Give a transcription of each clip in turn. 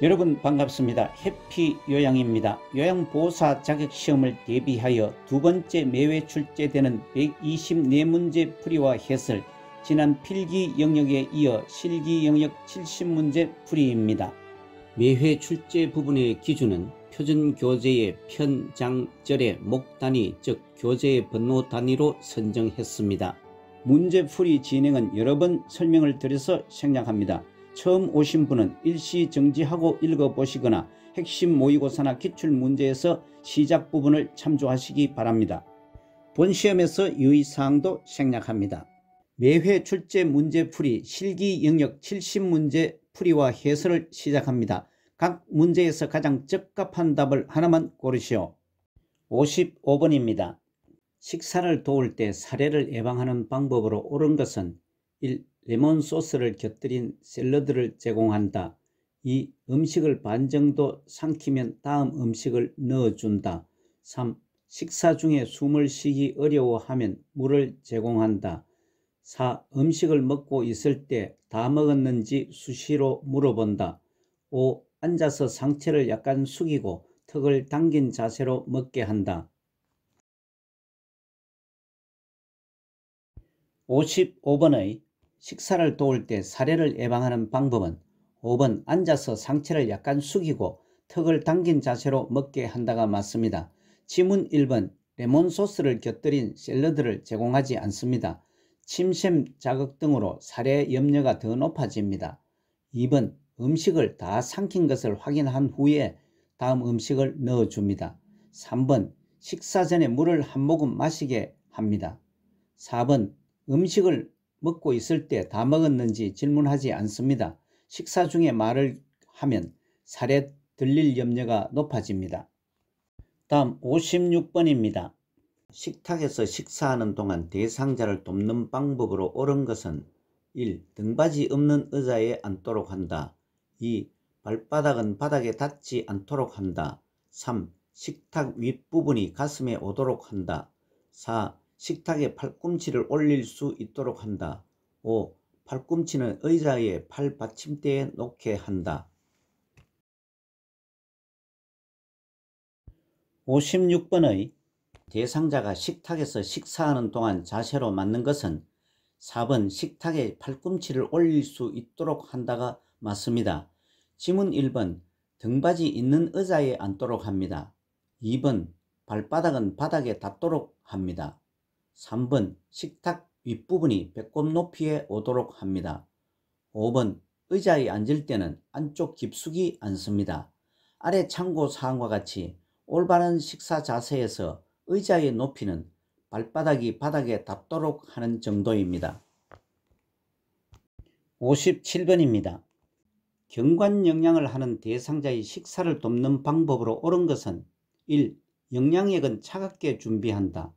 여러분 반갑습니다. 해피 요양입니다. 요양보호사 자격시험을 대비하여 두 번째 매회 출제되는 124문제 풀이와 해설, 지난 필기 영역에 이어 실기 영역 70문제 풀이입니다. 매회 출제 부분의 기준은 표준 교재의 편, 장, 절의 목 단위, 즉 교재의 번호 단위로 선정했습니다. 문제 풀이 진행은 여러 번 설명을 드려서 생략합니다. 처음 오신 분은 일시 정지하고 읽어보시거나 핵심 모의고사나 기출문제에서 시작 부분을 참조하시기 바랍니다. 본 시험에서 유의사항도 생략합니다. 매회 출제 문제풀이 실기 영역 70문제 풀이와 해설을 시작합니다. 각 문제에서 가장 적합한 답을 하나만 고르시오. 55번입니다. 식사를 도울 때 사례를 예방하는 방법으로 옳은 것은 1. 레몬 소스를 곁들인 샐러드를 제공한다. 2. 음식을 반 정도 삼키면 다음 음식을 넣어준다. 3. 식사 중에 숨을 쉬기 어려워하면 물을 제공한다. 4. 음식을 먹고 있을 때 다 먹었는지 수시로 물어본다. 5. 앉아서 상체를 약간 숙이고 턱을 당긴 자세로 먹게 한다. 55번의 식사를 도울 때 사례를 예방하는 방법은 5번 앉아서 상체를 약간 숙이고 턱을 당긴 자세로 먹게 한다가 맞습니다. 지문 1번 레몬 소스를 곁들인 샐러드를 제공하지 않습니다. 침샘 자극 등으로 사례 염려가 더 높아집니다. 2번 음식을 다 삼킨 것을 확인한 후에 다음 음식을 넣어줍니다. 3번 식사 전에 물을 한 모금 마시게 합니다. 4번 음식을 먹고 있을 때 다 먹었는지 질문하지 않습니다. 식사 중에 말을 하면 살에 들릴 염려가 높아집니다. 다음 56번입니다. 식탁에서 식사하는 동안 대상자를 돕는 방법으로 옳은 것은 1. 등받이 없는 의자에 앉도록 한다. 2. 발바닥은 바닥에 닿지 않도록 한다. 3. 식탁 윗부분이 가슴에 오도록 한다. 4. 식탁에 팔꿈치를 올릴 수 있도록 한다. 5. 팔꿈치는 의자의 팔 받침대에 놓게 한다. 56번의 대상자가 식탁에서 식사하는 동안 자세로 맞는 것은 4번 식탁에 팔꿈치를 올릴 수 있도록 한다가 맞습니다. 지문 1번 등받이 있는 의자에 앉도록 합니다. 2번 발바닥은 바닥에 닿도록 합니다. 3번 식탁 윗부분이 배꼽 높이에 오도록 합니다. 5번 의자에 앉을 때는 안쪽 깊숙이 앉습니다. 아래 참고사항과 같이 올바른 식사 자세에서 의자의 높이는 발바닥이 바닥에 닿도록 하는 정도입니다. 57번입니다. 경관영양을 하는 대상자의 식사를 돕는 방법으로 옳은 것은 1. 영양액은 차갑게 준비한다.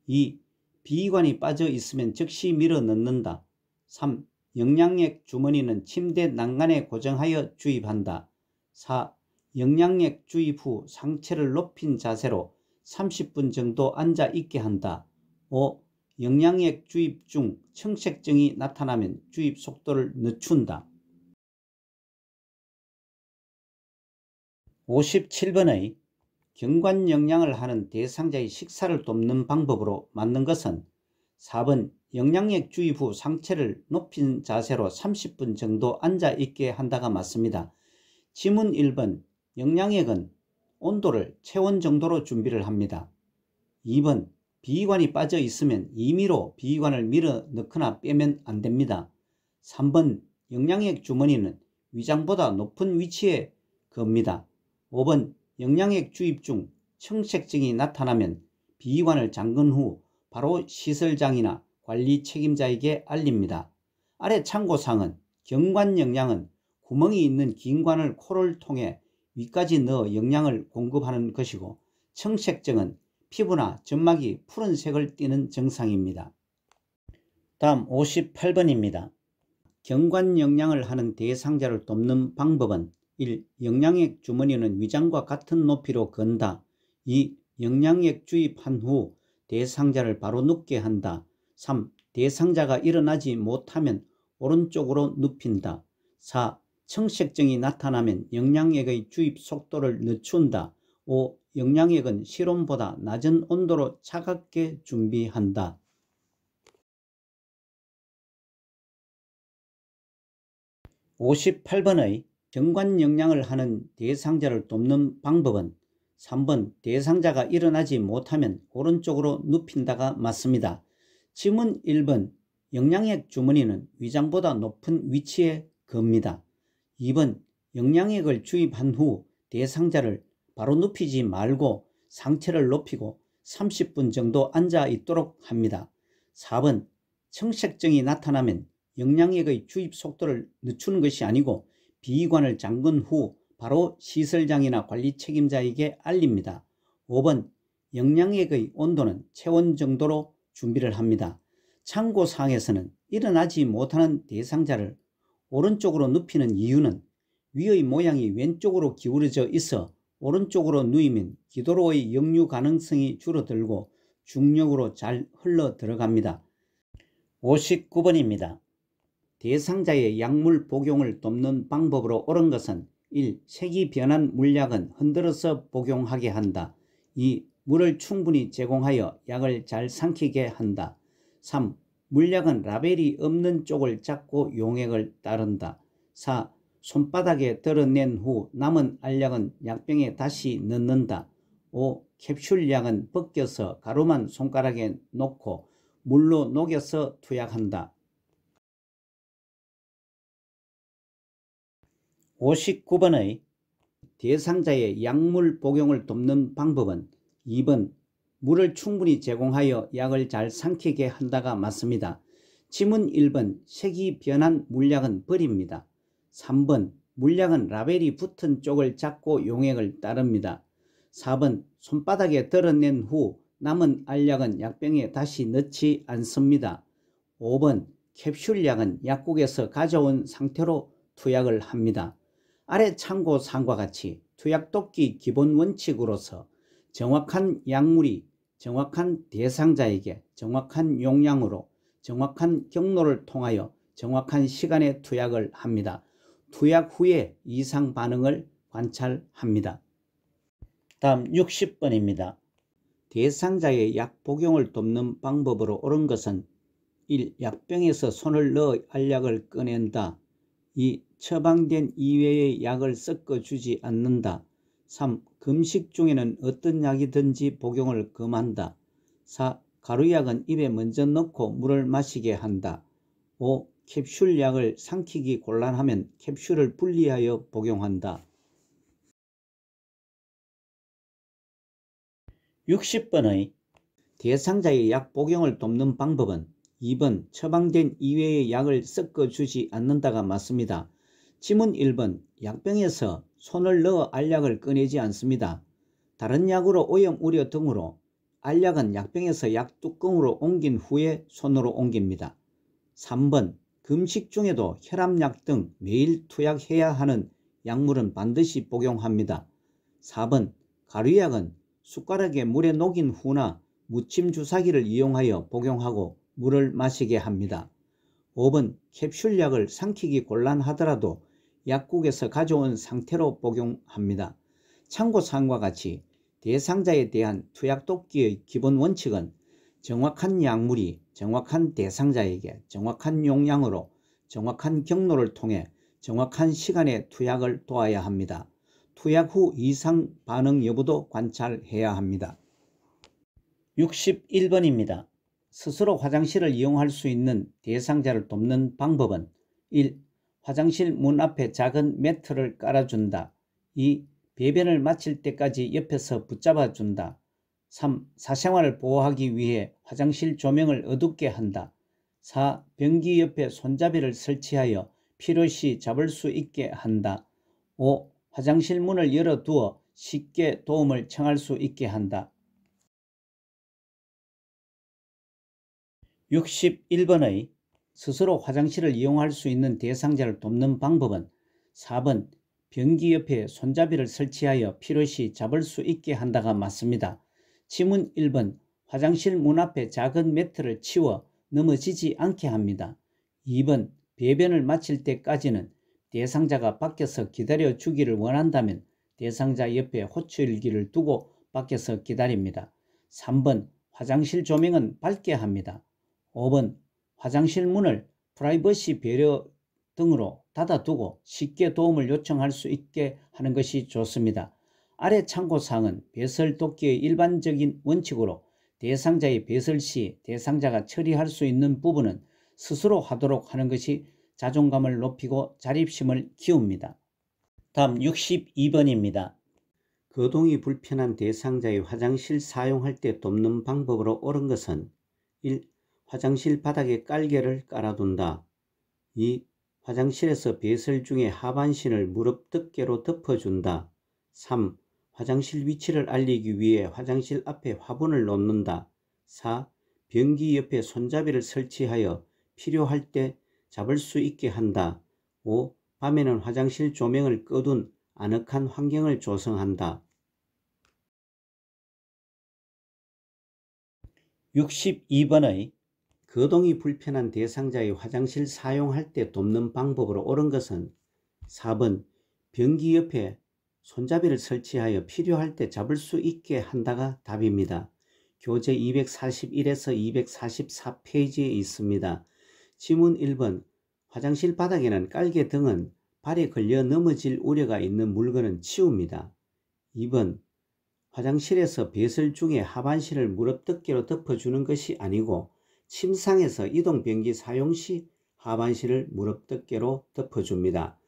2. 비위관이 빠져 있으면 즉시 밀어 넣는다. 3. 영양액 주머니는 침대 난간에 고정하여 주입한다. 4. 영양액 주입 후 상체를 높인 자세로 30분 정도 앉아 있게 한다. 5. 영양액 주입 중 청색증이 나타나면 주입 속도를 늦춘다. 57번의 경관영양을 하는 대상자의 식사를 돕는 방법으로 맞는 것은 4번 영양액 주입 후 상체를 높인 자세로 30분 정도 앉아 있게 한다가 맞습니다. 지문 1번 영양액은 온도를 체온 정도로 준비를 합니다. 2번 비위관이 빠져 있으면 임의로 비위관을 밀어 넣거나 빼면 안 됩니다. 3번 영양액 주머니는 위장보다 높은 위치에 겁니다. 5번 영양액 주입 중 청색증이 나타나면 비위관을 잠근 후 바로 시설장이나 관리 책임자에게 알립니다. 아래 참고사항은 경관영양은 구멍이 있는 긴 관을 코를 통해 위까지 넣어 영양을 공급하는 것이고, 청색증은 피부나 점막이 푸른색을 띠는 증상입니다. 다음 58번입니다. 경관영양을 하는 대상자를 돕는 방법은 1. 영양액 주머니는 위장과 같은 높이로 건다. 2. 영양액 주입한 후 대상자를 바로 눕게 한다. 3. 대상자가 일어나지 못하면 오른쪽으로 눕힌다. 4. 청색증이 나타나면 영양액의 주입 속도를 늦춘다. 5. 영양액은 실온보다 낮은 온도로 차갑게 준비한다. 58번의 정관영양을 하는 대상자를 돕는 방법은 3번 대상자가 일어나지 못하면 오른쪽으로 눕힌다가 맞습니다. 지문 1번 영양액 주머니는 위장보다 높은 위치에 겁니다. 2번 영양액을 주입한 후 대상자를 바로 눕히지 말고 상체를 높이고 30분 정도 앉아 있도록 합니다. 4번 청색증이 나타나면 영양액의 주입 속도를 늦추는 것이 아니고 비위관을 잠근 후 바로 시설장이나 관리 책임자에게 알립니다. 5번 영양액의 온도는 체온 정도로 준비를 합니다. 참고사항에서는 일어나지 못하는 대상자를 오른쪽으로 눕히는 이유는 위의 모양이 왼쪽으로 기울어져 있어 오른쪽으로 누이면 기도로의 역류 가능성이 줄어들고 중력으로 잘 흘러 들어갑니다. 59번입니다. 대상자의 약물 복용을 돕는 방법으로 옳은 것은 1. 색이 변한 물약은 흔들어서 복용하게 한다. 2. 물을 충분히 제공하여 약을 잘 삼키게 한다. 3. 물약은 라벨이 없는 쪽을 잡고 용액을 따른다. 4. 손바닥에 드러낸 후 남은 알약은 약병에 다시 넣는다. 5. 캡슐약은 벗겨서 가루만 손가락에 놓고 물로 녹여서 투약한다. 59번의 대상자의 약물 복용을 돕는 방법은 2번 물을 충분히 제공하여 약을 잘 삼키게 한다가 맞습니다. 지문 1번 색이 변한 물약은 버립니다. 3번 물약은 라벨이 붙은 쪽을 잡고 용액을 따릅니다. 4번 손바닥에 드러낸 후 남은 알약은 약병에 다시 넣지 않습니다. 5번 캡슐약은 약국에서 가져온 상태로 투약을 합니다. 아래 참고사항과 같이 투약독기 기본 원칙으로서 정확한 약물이 정확한 대상자에게 정확한 용량으로 정확한 경로를 통하여 정확한 시간에 투약을 합니다. 투약 후에 이상 반응을 관찰합니다. 다음 60번입니다. 대상자의 약 복용을 돕는 방법으로 옳은 것은 1. 약병에서 손을 넣어 알약을 꺼낸다. 2. 처방된 이외의 약을 섞어주지 않는다. 3. 금식 중에는 어떤 약이든지 복용을 금한다. 4. 가루약은 입에 먼저 넣고 물을 마시게 한다. 5. 캡슐약을 삼키기 곤란하면 캡슐을 분리하여 복용한다. 60번의 대상자의 약 복용을 돕는 방법은 2번 처방된 이외의 약을 섞어주지 않는다가 맞습니다. 지문 1번 약병에서 손을 넣어 알약을 꺼내지 않습니다. 다른 약으로 오염 우려 등으로 알약은 약병에서 약뚜껑으로 옮긴 후에 손으로 옮깁니다. 3번 금식 중에도 혈압약 등 매일 투약해야 하는 약물은 반드시 복용합니다. 4번 가루약은 숟가락에 물에 녹인 후나 무침 주사기를 이용하여 복용하고 물을 마시게 합니다. 5번 캡슐약을 삼키기 곤란하더라도 약국에서 가져온 상태로 복용합니다. 참고사항과 같이 대상자에 대한 투약독기의 기본 원칙은 정확한 약물이 정확한 대상자에게 정확한 용량으로 정확한 경로를 통해 정확한 시간에 투약을 도와야 합니다. 투약 후 이상 반응 여부도 관찰해야 합니다. 61번입니다. 스스로 화장실을 이용할 수 있는 대상자를 돕는 방법은 1. 화장실 문 앞에 작은 매트를 깔아준다. 2. 배변을 마칠 때까지 옆에서 붙잡아준다. 3. 사생활을 보호하기 위해 화장실 조명을 어둡게 한다. 4. 변기 옆에 손잡이를 설치하여 필요시 잡을 수 있게 한다. 5. 화장실 문을 열어두어 쉽게 도움을 청할 수 있게 한다. 61번의 스스로 화장실을 이용할 수 있는 대상자를 돕는 방법은 4번 변기 옆에 손잡이를 설치하여 필요시 잡을 수 있게 한다가 맞습니다. 지문 1번 화장실 문 앞에 작은 매트를 치워 넘어지지 않게 합니다. 2번 배변을 마칠 때까지는 대상자가 밖에서 기다려 주기를 원한다면 대상자 옆에 호출기를 두고 밖에서 기다립니다. 3번 화장실 조명은 밝게 합니다. 5번 화장실 문을 프라이버시 배려 등으로 닫아두고 쉽게 도움을 요청할 수 있게 하는 것이 좋습니다. 아래 참고사항은 배설 돕기의 일반적인 원칙으로 대상자의 배설 시 대상자가 처리할 수 있는 부분은 스스로 하도록 하는 것이 자존감을 높이고 자립심을 키웁니다. 다음 62번입니다. 거동이 불편한 대상자의 화장실 사용할 때 돕는 방법으로 옳은 것은 1. 화장실 바닥에 깔개를 깔아둔다. 2. 화장실에서 배설 중에 하반신을 무릎 덮개로 덮어준다. 3. 화장실 위치를 알리기 위해 화장실 앞에 화분을 놓는다. 4. 변기 옆에 손잡이를 설치하여 필요할 때 잡을 수 있게 한다. 5. 밤에는 화장실 조명을 꺼둔 아늑한 환경을 조성한다. 62번의 거동이 불편한 대상자의 화장실 사용할 때 돕는 방법으로 옳은 것은 4번 변기 옆에 손잡이를 설치하여 필요할 때 잡을 수 있게 한다가 답입니다. 교재 241에서 244페이지에 있습니다. 지문 1번 화장실 바닥에는 깔개 등은 발에 걸려 넘어질 우려가 있는 물건은 치웁니다. 2번 화장실에서 배설 중에 하반신을 무릎 덮개로 덮어주는 것이 아니고 침상에서 이동변기 사용 시 하반신을 무릎 덮개로 덮어줍니다.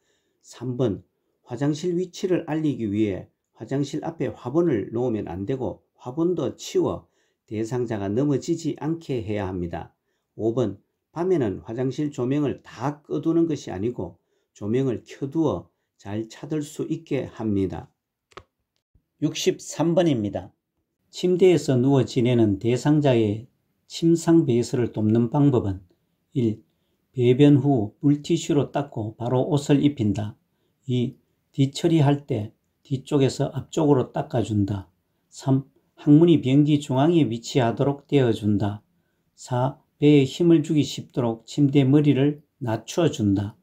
3번 화장실 위치를 알리기 위해 화장실 앞에 화분을 놓으면 안되고 화분도 치워 대상자가 넘어지지 않게 해야 합니다. 5번 밤에는 화장실 조명을 다 꺼두는 것이 아니고 조명을 켜두어 잘 찾을 수 있게 합니다. 63번입니다. 침대에서 누워 지내는 대상자의 침상 배설을 돕는 방법은 1. 배변 후 물티슈로 닦고 바로 옷을 입힌다. 2. 뒤처리할 때 뒤쪽에서 앞쪽으로 닦아준다. 3. 항문이 변기 중앙에 위치하도록 떼어준다. 4. 배에 힘을 주기 쉽도록 침대 머리를 낮춰준다.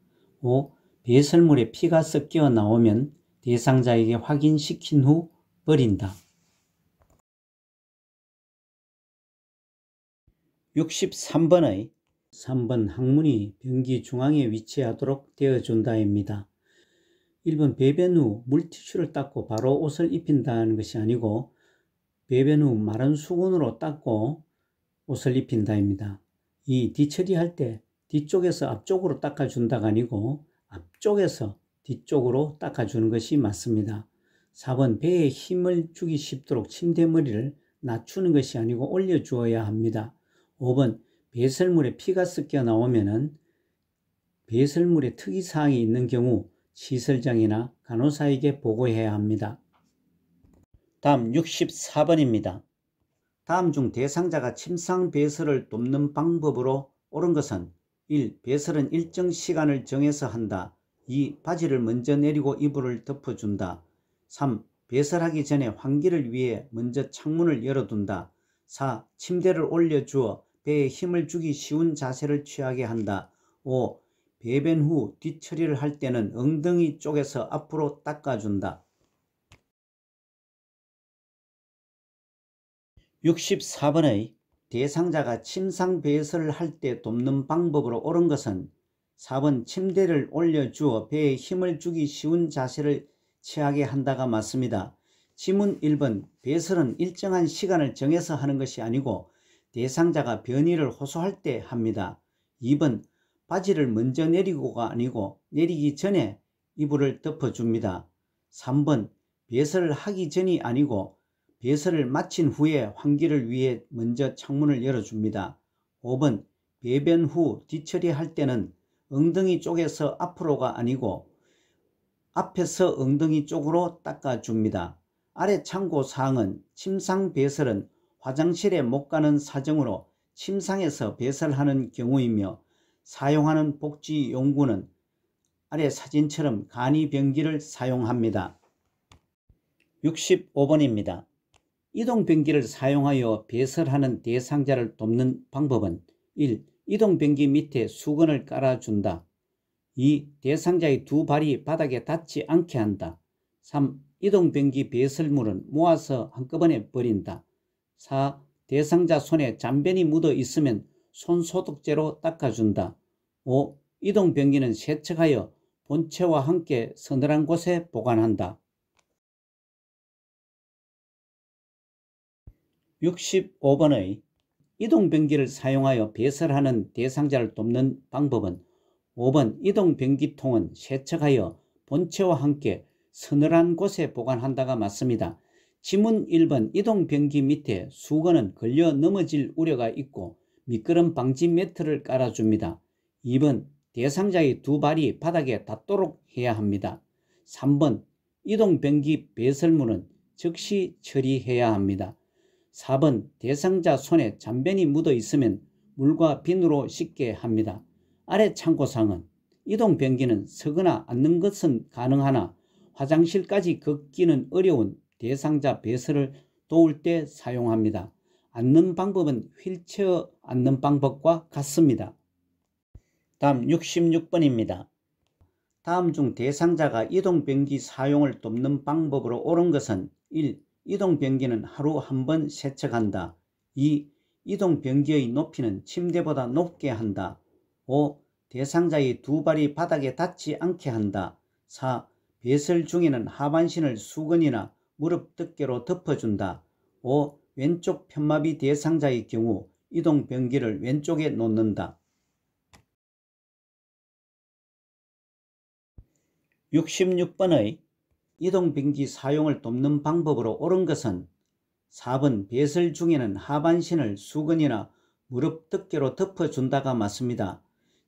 5. 배설물에 피가 섞여 나오면 대상자에게 확인시킨 후 버린다. 63번의 3번 항문이 변기 중앙에 위치하도록 되어준다입니다. 1번 배변 후 물티슈를 닦고 바로 옷을 입힌다는 것이 아니고 배변 후 마른 수건으로 닦고 옷을 입힌다입니다. 2. 뒤처리할 때 뒤쪽에서 앞쪽으로 닦아준다가 아니고 앞쪽에서 뒤쪽으로 닦아주는 것이 맞습니다. 4번 배에 힘을 주기 쉽도록 침대 머리를 낮추는 것이 아니고 올려주어야 합니다. 5번 배설물에 피가 섞여 나오면 배설물에 특이사항이 있는 경우 시설장이나 간호사에게 보고해야 합니다. 다음 64번입니다. 다음 중 대상자가 침상 배설을 돕는 방법으로 옳은 것은 1. 배설은 일정 시간을 정해서 한다. 2. 바지를 먼저 내리고 이불을 덮어준다. 3. 배설하기 전에 환기를 위해 먼저 창문을 열어둔다. 4. 침대를 올려주어 배에 힘을 주기 쉬운 자세를 취하게 한다. 5. 배변 후 뒤처리를 할 때는 엉덩이 쪽에서 앞으로 닦아준다. 64번의 대상자가 침상 배설을 할 때 돕는 방법으로 옳은 것은 4번 침대를 올려주어 배에 힘을 주기 쉬운 자세를 취하게 한다가 맞습니다. 지문 1번 배설은 일정한 시간을 정해서 하는 것이 아니고 대상자가 변이를 호소할 때 합니다. 2번 바지를 먼저 내리고가 아니고 내리기 전에 이불을 덮어줍니다. 3번 배설을 하기 전이 아니고 배설을 마친 후에 환기를 위해 먼저 창문을 열어줍니다. 5번 배변 후 뒤처리할 때는 엉덩이 쪽에서 앞으로가 아니고 앞에서 엉덩이 쪽으로 닦아줍니다. 아래 참고사항은 침상 배설은 화장실에 못 가는 사정으로 침상에서 배설하는 경우이며 사용하는 복지용구는 아래 사진처럼 간이변기를 사용합니다. 65번입니다. 이동변기를 사용하여 배설하는 대상자를 돕는 방법은 1. 이동변기 밑에 수건을 깔아준다. 2. 대상자의 두 발이 바닥에 닿지 않게 한다. 3. 이동변기 배설물은 모아서 한꺼번에 버린다. 4. 대상자 손에 잔변이 묻어 있으면 손소독제로 닦아준다. 5. 이동변기는 세척하여 본체와 함께 서늘한 곳에 보관한다. 65번의 이동변기를 사용하여 배설하는 대상자를 돕는 방법은 5번 이동변기통은 세척하여 본체와 함께 서늘한 곳에 보관한다가 맞습니다. 지문 1번 이동변기 밑에 수건은 걸려 넘어질 우려가 있고 미끄럼 방지 매트를 깔아줍니다. 2번 대상자의 두 발이 바닥에 닿도록 해야 합니다. 3번 이동변기 배설물은 즉시 처리해야 합니다. 4번 대상자 손에 잔변이 묻어 있으면 물과 비누로 씻게 합니다. 아래 참고사항은 이동변기는 서거나 앉는 것은 가능하나 화장실까지 걷기는 어려운 대상자 배설을 도울 때 사용합니다. 앉는 방법은 휠체어 앉는 방법과 같습니다. 다음 66번입니다. 다음 중 대상자가 이동변기 사용을 돕는 방법으로 옳은 것은 1. 이동변기는 하루 한 번 세척한다. 2. 이동변기의 높이는 침대보다 높게 한다. 5. 대상자의 두 발이 바닥에 닿지 않게 한다. 4. 배설 중에는 하반신을 수건이나 무릎 덮개로 덮어준다. 5. 왼쪽 편마비 대상자의 경우 이동변기를 왼쪽에 놓는다. 66번의 이동변기 사용을 돕는 방법으로 옳은 것은 4번 배설 중에는 하반신을 수건이나 무릎 덮개로 덮어준다가 맞습니다.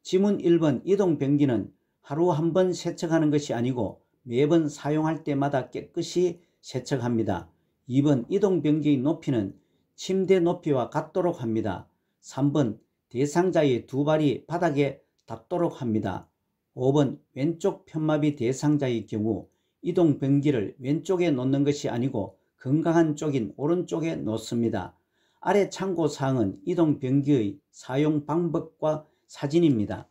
지문 1번 이동변기는 하루 한 번 세척하는 것이 아니고 매번 사용할 때마다 깨끗이 세척합니다. 2번 이동변기의 높이는 침대 높이와 같도록 합니다. 3번 대상자의 두 발이 바닥에 닿도록 합니다. 5번 왼쪽 편마비 대상자의 경우 이동변기를 왼쪽에 놓는 것이 아니고 건강한 쪽인 오른쪽에 놓습니다. 아래 참고사항은 이동변기의 사용 방법과 사진입니다.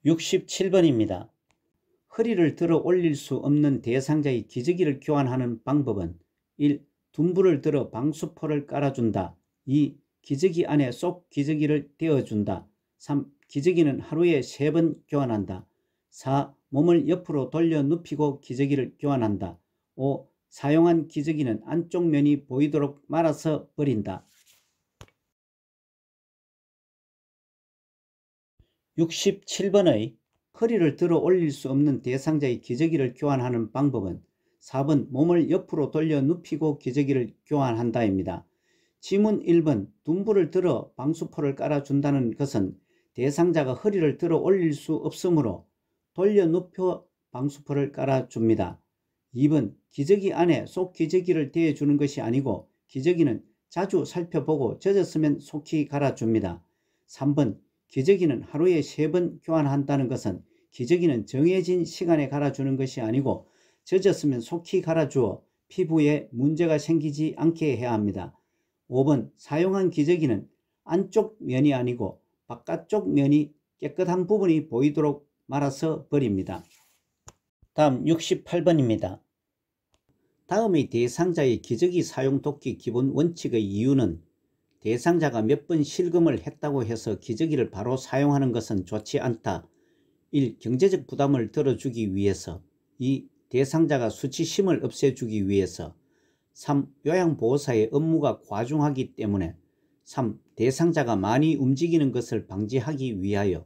67번입니다. 허리를 들어 올릴 수 없는 대상자의 기저귀를 교환하는 방법은 1. 둔부를 들어 방수포를 깔아준다. 2. 기저귀 안에 쏙 기저귀를 대어준다. 3. 기저귀는 하루에 3번 교환한다. 4. 몸을 옆으로 돌려 눕히고 기저귀를 교환한다. 5. 사용한 기저귀는 안쪽 면이 보이도록 말아서 버린다. 67번의 허리를 들어 올릴 수 없는 대상자의 기저귀를 교환하는 방법은 4번 몸을 옆으로 돌려 눕히고 기저귀를 교환한다입니다. 지문 1번 둔부를 들어 방수포를 깔아준다는 것은 대상자가 허리를 들어 올릴 수 없으므로 돌려 눕혀 방수포를 깔아줍니다. 2번 기저귀 안에 속 기저귀를 대주는 것이 아니고 기저귀는 자주 살펴보고 젖었으면 속히 갈아줍니다. 3번 기저귀는 하루에 3번 교환한다는 것은 기저귀는 정해진 시간에 갈아주는 것이 아니고 젖었으면 속히 갈아주어 피부에 문제가 생기지 않게 해야 합니다. 5번 사용한 기저귀는 안쪽 면이 아니고 바깥쪽 면이 깨끗한 부분이 보이도록 말아서 버립니다. 다음 68번입니다. 다음의 대상자의 기저귀 사용 돕기 기본 원칙의 이유는 대상자가 몇 번 실금을 했다고 해서 기저귀를 바로 사용하는 것은 좋지 않다. 1. 경제적 부담을 덜어주기 위해서. 2. 대상자가 수치심을 없애주기 위해서. 3. 요양보호사의 업무가 과중하기 때문에. 3. 대상자가 많이 움직이는 것을 방지하기 위하여.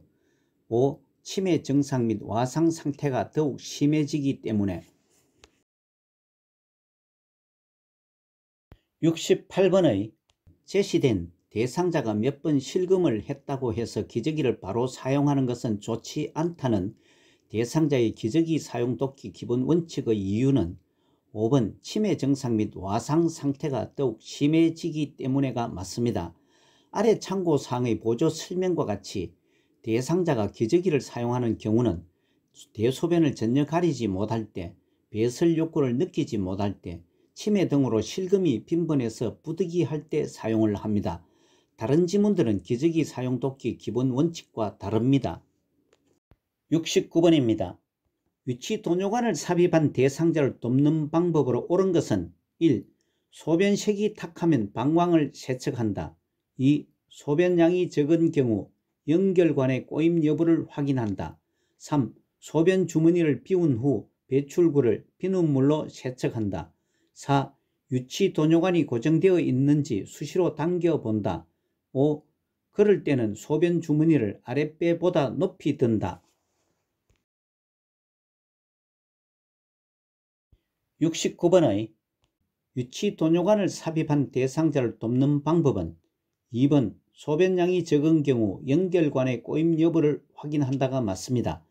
5. 치매 증상 및 와상 상태가 더욱 심해지기 때문에. 68번의 제시된 대상자가 몇 번 실금을 했다고 해서 기저귀를 바로 사용하는 것은 좋지 않다는 대상자의 기저귀 사용 돕기 기본 원칙의 이유는 5번 치매 증상 및 와상 상태가 더욱 심해지기 때문에가 맞습니다. 아래 참고사항의 보조 설명과 같이 대상자가 기저귀를 사용하는 경우는 대소변을 전혀 가리지 못할 때, 배설 욕구를 느끼지 못할 때, 치매 등으로 실금이 빈번해서 부득이할 때 사용을 합니다. 다른 지문들은 기저귀 사용 돕기 기본 원칙과 다릅니다. 69번입니다. 유치도뇨관을 삽입한 대상자를 돕는 방법으로 옳은 것은 1. 소변색이 탁하면 방광을 세척한다. 2. 소변량이 적은 경우 연결관의 꼬임 여부를 확인한다. 3. 소변 주머니를 비운 후 배출구를 비눗물로 세척한다. 4. 유치도뇨관이 고정되어 있는지 수시로 당겨본다. 5. 그럴 때는 소변 주머니를 아랫배보다 높이 든다. 69번의 유치도뇨관을 삽입한 대상자를 돕는 방법은 2번 소변량이 적은 경우 연결관의 꼬임 여부를 확인한다가 맞습니다.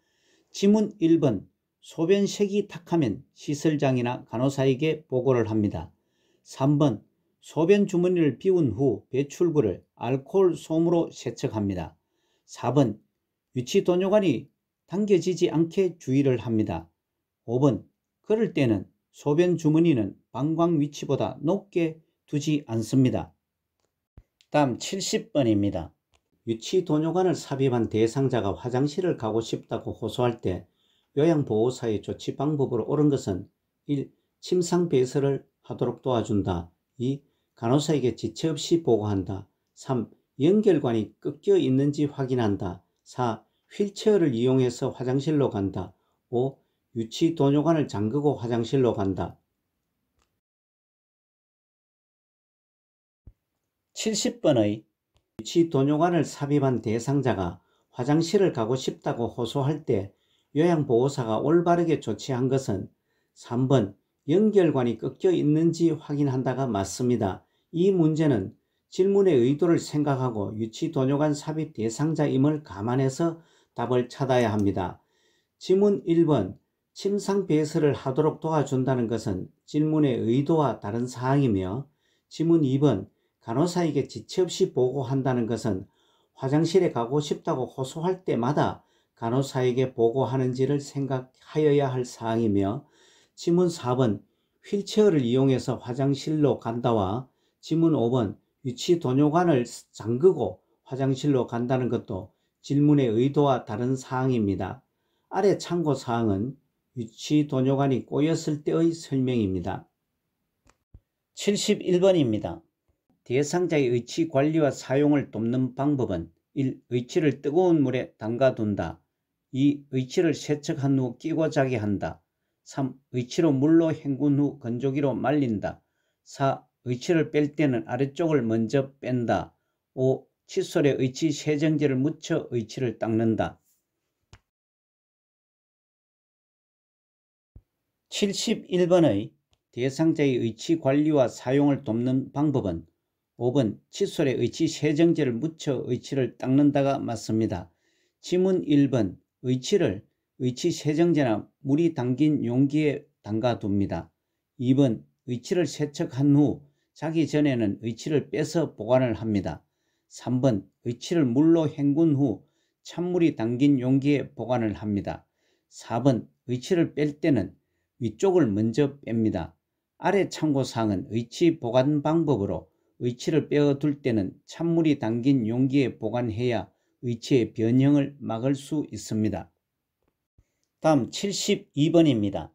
지문 1번 소변색이 탁하면 시설장이나 간호사에게 보고를 합니다. 3번 소변 주머니를 비운 후 배출구를 알코올 솜으로 세척합니다. 4번 유치도뇨관이 당겨지지 않게 주의를 합니다. 5번 그럴 때는 소변 주머니는 방광 위치보다 높게 두지 않습니다. 다음 70번입니다. 유치도뇨관을 삽입한 대상자가 화장실을 가고 싶다고 호소할 때 요양보호사의 조치 방법으로 옳은 것은 1. 침상 배설을 하도록 도와준다. 2. 간호사에게 지체 없이 보고한다. 3. 연결관이 꺾여 있는지 확인한다. 4. 휠체어를 이용해서 화장실로 간다. 5. 유치도뇨관을 잠그고 화장실로 간다. 70번의 유치도뇨관을 삽입한 대상자가 화장실을 가고 싶다고 호소할 때 요양보호사가 올바르게 조치한 것은 3번 연결관이 꺾여 있는지 확인한다가 맞습니다. 이 문제는 질문의 의도를 생각하고 유치도뇨관 삽입 대상자임을 감안해서 답을 찾아야 합니다. 지문 1번 침상 배설을 하도록 도와준다는 것은 질문의 의도와 다른 사항이며 지문 2번 간호사에게 지체 없이 보고한다는 것은 화장실에 가고 싶다고 호소할 때마다 간호사에게 보고하는지를 생각하여야 할 사항이며 지문 4번 휠체어를 이용해서 화장실로 간다와 지문 5번 유치도뇨관을 잠그고 화장실로 간다는 것도 질문의 의도와 다른 사항입니다. 아래 참고사항은 유치도뇨관이 꼬였을 때의 설명입니다. 71번입니다. 대상자의 의치 관리와 사용을 돕는 방법은 1. 의치를 뜨거운 물에 담가둔다. 2. 의치를 세척한 후 끼고 자게 한다. 3. 의치로 물로 헹군 후 건조기로 말린다. 4. 의치를 뺄 때는 아래쪽을 먼저 뺀다. 5. 칫솔에 의치 세정제를 묻혀 의치를 닦는다. 71번의 대상자의 의치 관리와 사용을 돕는 방법은 5번 칫솔에 의치 세정제를 묻혀 의치를 닦는다가 맞습니다. 지문 1번 의치를 의치 세정제나 물이 담긴 용기에 담가둡니다. 2번 의치를 세척한 후 자기 전에는 의치를 빼서 보관을 합니다. 3번 의치를 물로 헹군 후 찬물이 담긴 용기에 보관을 합니다. 4번 의치를 뺄 때는 위쪽을 먼저 뺍니다. 아래 참고사항은 의치 보관 방법으로 의치를 빼어둘 때는 찬물이 담긴 용기에 보관해야 의치의 변형을 막을 수 있습니다. 다음 72번입니다.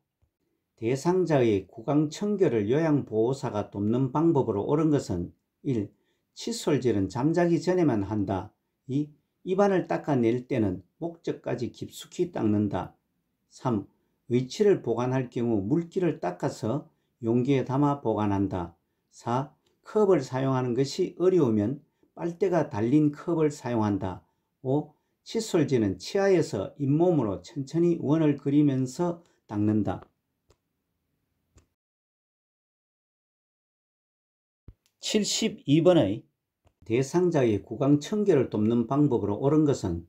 대상자의 구강 청결을 요양보호사가 돕는 방법으로 옳은 것은 1. 칫솔질은 잠자기 전에만 한다. 2. 입안을 닦아낼 때는 목젖까지 깊숙이 닦는다. 3. 의치를 보관할 경우 물기를 닦아서 용기에 담아 보관한다. 4. 컵을 사용하는 것이 어려우면 빨대가 달린 컵을 사용한다. 5. 칫솔질은 치아에서 잇몸으로 천천히 원을 그리면서 닦는다. 72번의 대상자의 구강 청결을 돕는 방법으로 옳은 것은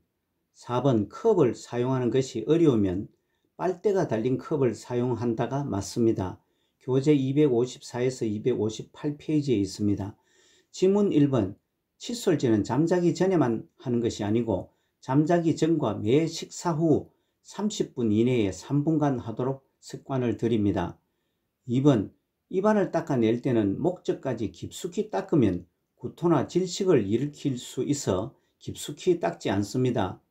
4번 컵을 사용하는 것이 어려우면 빨대가 달린 컵을 사용한다가 맞습니다. 교재 254에서 258페이지에 있습니다. 지문 1번 칫솔질은 잠자기 전에만 하는 것이 아니고 잠자기 전과 매 식사 후 30분 이내에 3분간 하도록 습관을 들입니다. 2번 입안을 닦아낼 때는 목젖까지 깊숙이 닦으면 구토나 질식을 일으킬 수 있어 깊숙이 닦지 않습니다.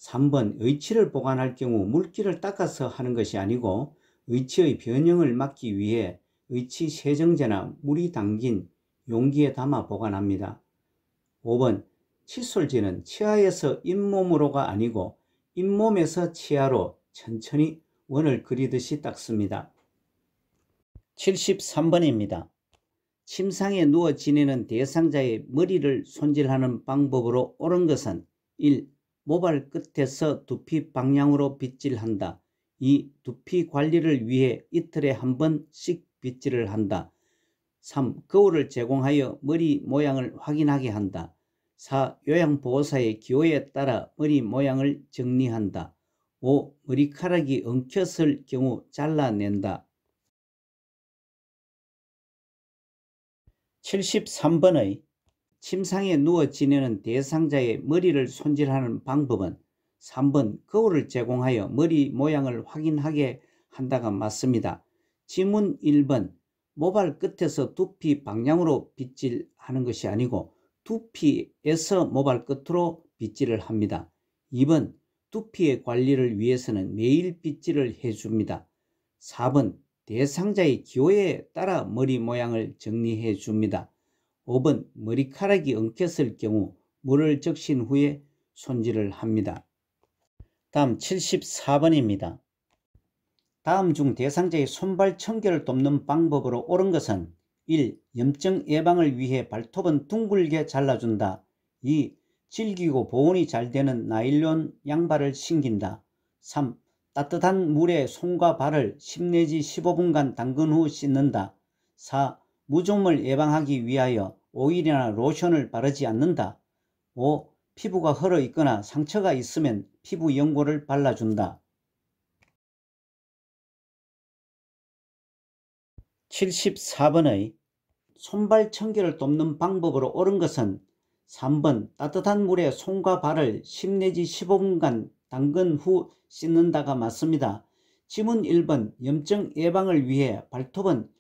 3번 의치를 보관할 경우 물기를 닦아서 하는 것이 아니고 의치의 변형을 막기 위해 의치 세정제나 물이 담긴 용기에 담아 보관합니다. 5번 칫솔질은 치아에서 잇몸으로가 아니고 잇몸에서 치아로 천천히 원을 그리듯이 닦습니다. 73번입니다. 침상에 누워 지내는 대상자의 머리를 손질하는 방법으로 옳은 것은 1. 모발 끝에서 두피 방향으로 빗질한다. 2. 두피 관리를 위해 이틀에 한 번씩 빗질을 한다. 3. 거울을 제공하여 머리 모양을 확인하게 한다. 4. 요양보호사의 기호에 따라 머리 모양을 정리한다. 5. 머리카락이 엉켰을 경우 잘라낸다. 73번의 침상에 누워 지내는 대상자의 머리를 손질하는 방법은 3번 거울을 제공하여 머리 모양을 확인하게 한다가 맞습니다. 지문 1번 모발 끝에서 두피 방향으로 빗질하는 것이 아니고 두피에서 모발 끝으로 빗질을 합니다. 2번 두피의 관리를 위해서는 매일 빗질을 해줍니다. 4번 대상자의 기호에 따라 머리 모양을 정리해 줍니다. 5번 머리카락이 엉켰을 경우 물을 적신 후에 손질을 합니다. 다음 74번입니다. 다음 중 대상자의 손발 청결을 돕는 방법으로 옳은 것은 1. 염증 예방을 위해 발톱은 둥글게 잘라준다. 2. 질기고 보온이 잘 되는 나일론 양발을 신긴다. 3. 따뜻한 물에 손과 발을 10 내지 15분간 담근 후 씻는다. 4. 무좀을 예방하기 위하여 오일이나 로션을 바르지 않는다. 5. 피부가 헐어 있거나 상처가 있으면 피부 연고를 발라준다. 74번의 손발 청결을 돕는 방법으로 옳은 것은 3번 따뜻한 물에 손과 발을 10 내지 15분간 담근 후 씻는다가 맞습니다. 지문 1번 염증 예방을 위해 발톱은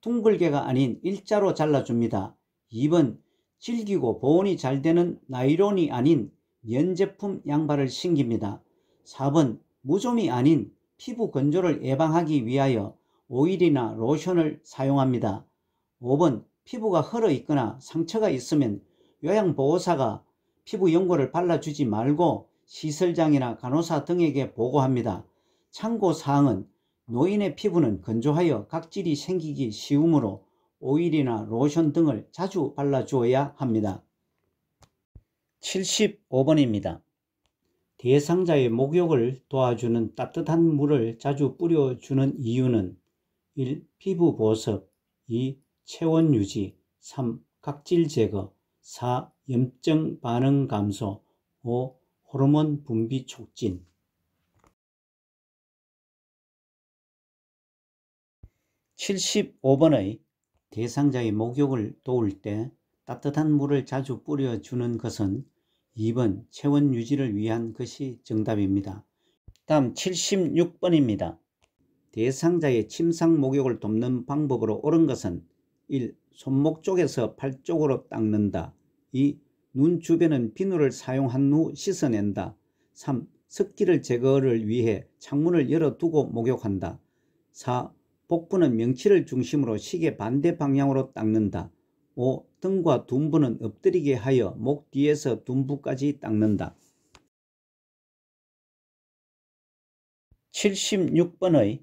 둥글게가 아닌 일자로 잘라줍니다. 2번 질기고 보온이 잘 되는 나일론이 아닌 면 제품 양발을 신깁니다. 4번 무좀이 아닌 피부 건조를 예방하기 위하여 오일이나 로션을 사용합니다. 5번 피부가 헐어 있거나 상처가 있으면 요양보호사가 피부 연고를 발라주지 말고 시설장이나 간호사 등에게 보고합니다. 참고사항은 노인의 피부는 건조하여 각질이 생기기 쉬우므로 오일이나 로션 등을 자주 발라주어야 합니다. 75번입니다. 대상자의 목욕을 도와주는 따뜻한 물을 자주 뿌려주는 이유는 1. 피부 보습, 2. 체온 유지, 3. 각질 제거, 4. 염증 반응 감소, 5. 호르몬 분비 촉진. 75번의 대상자의 목욕을 도울 때 따뜻한 물을 자주 뿌려주는 것은 2번 체온 유지를 위한 것이 정답입니다. 다음 76번입니다. 대상자의 침상 목욕을 돕는 방법으로 옳은 것은 1. 손목 쪽에서 팔 쪽으로 닦는다. 2. 눈 주변은 비누를 사용한 후 씻어낸다. 3. 습기를 제거를 위해 창문을 열어두고 목욕한다. 4. 복부는 명치를 중심으로 시계 반대 방향으로 닦는다. 5. 등과 둔부는 엎드리게 하여 목 뒤에서 둔부까지 닦는다. 76번의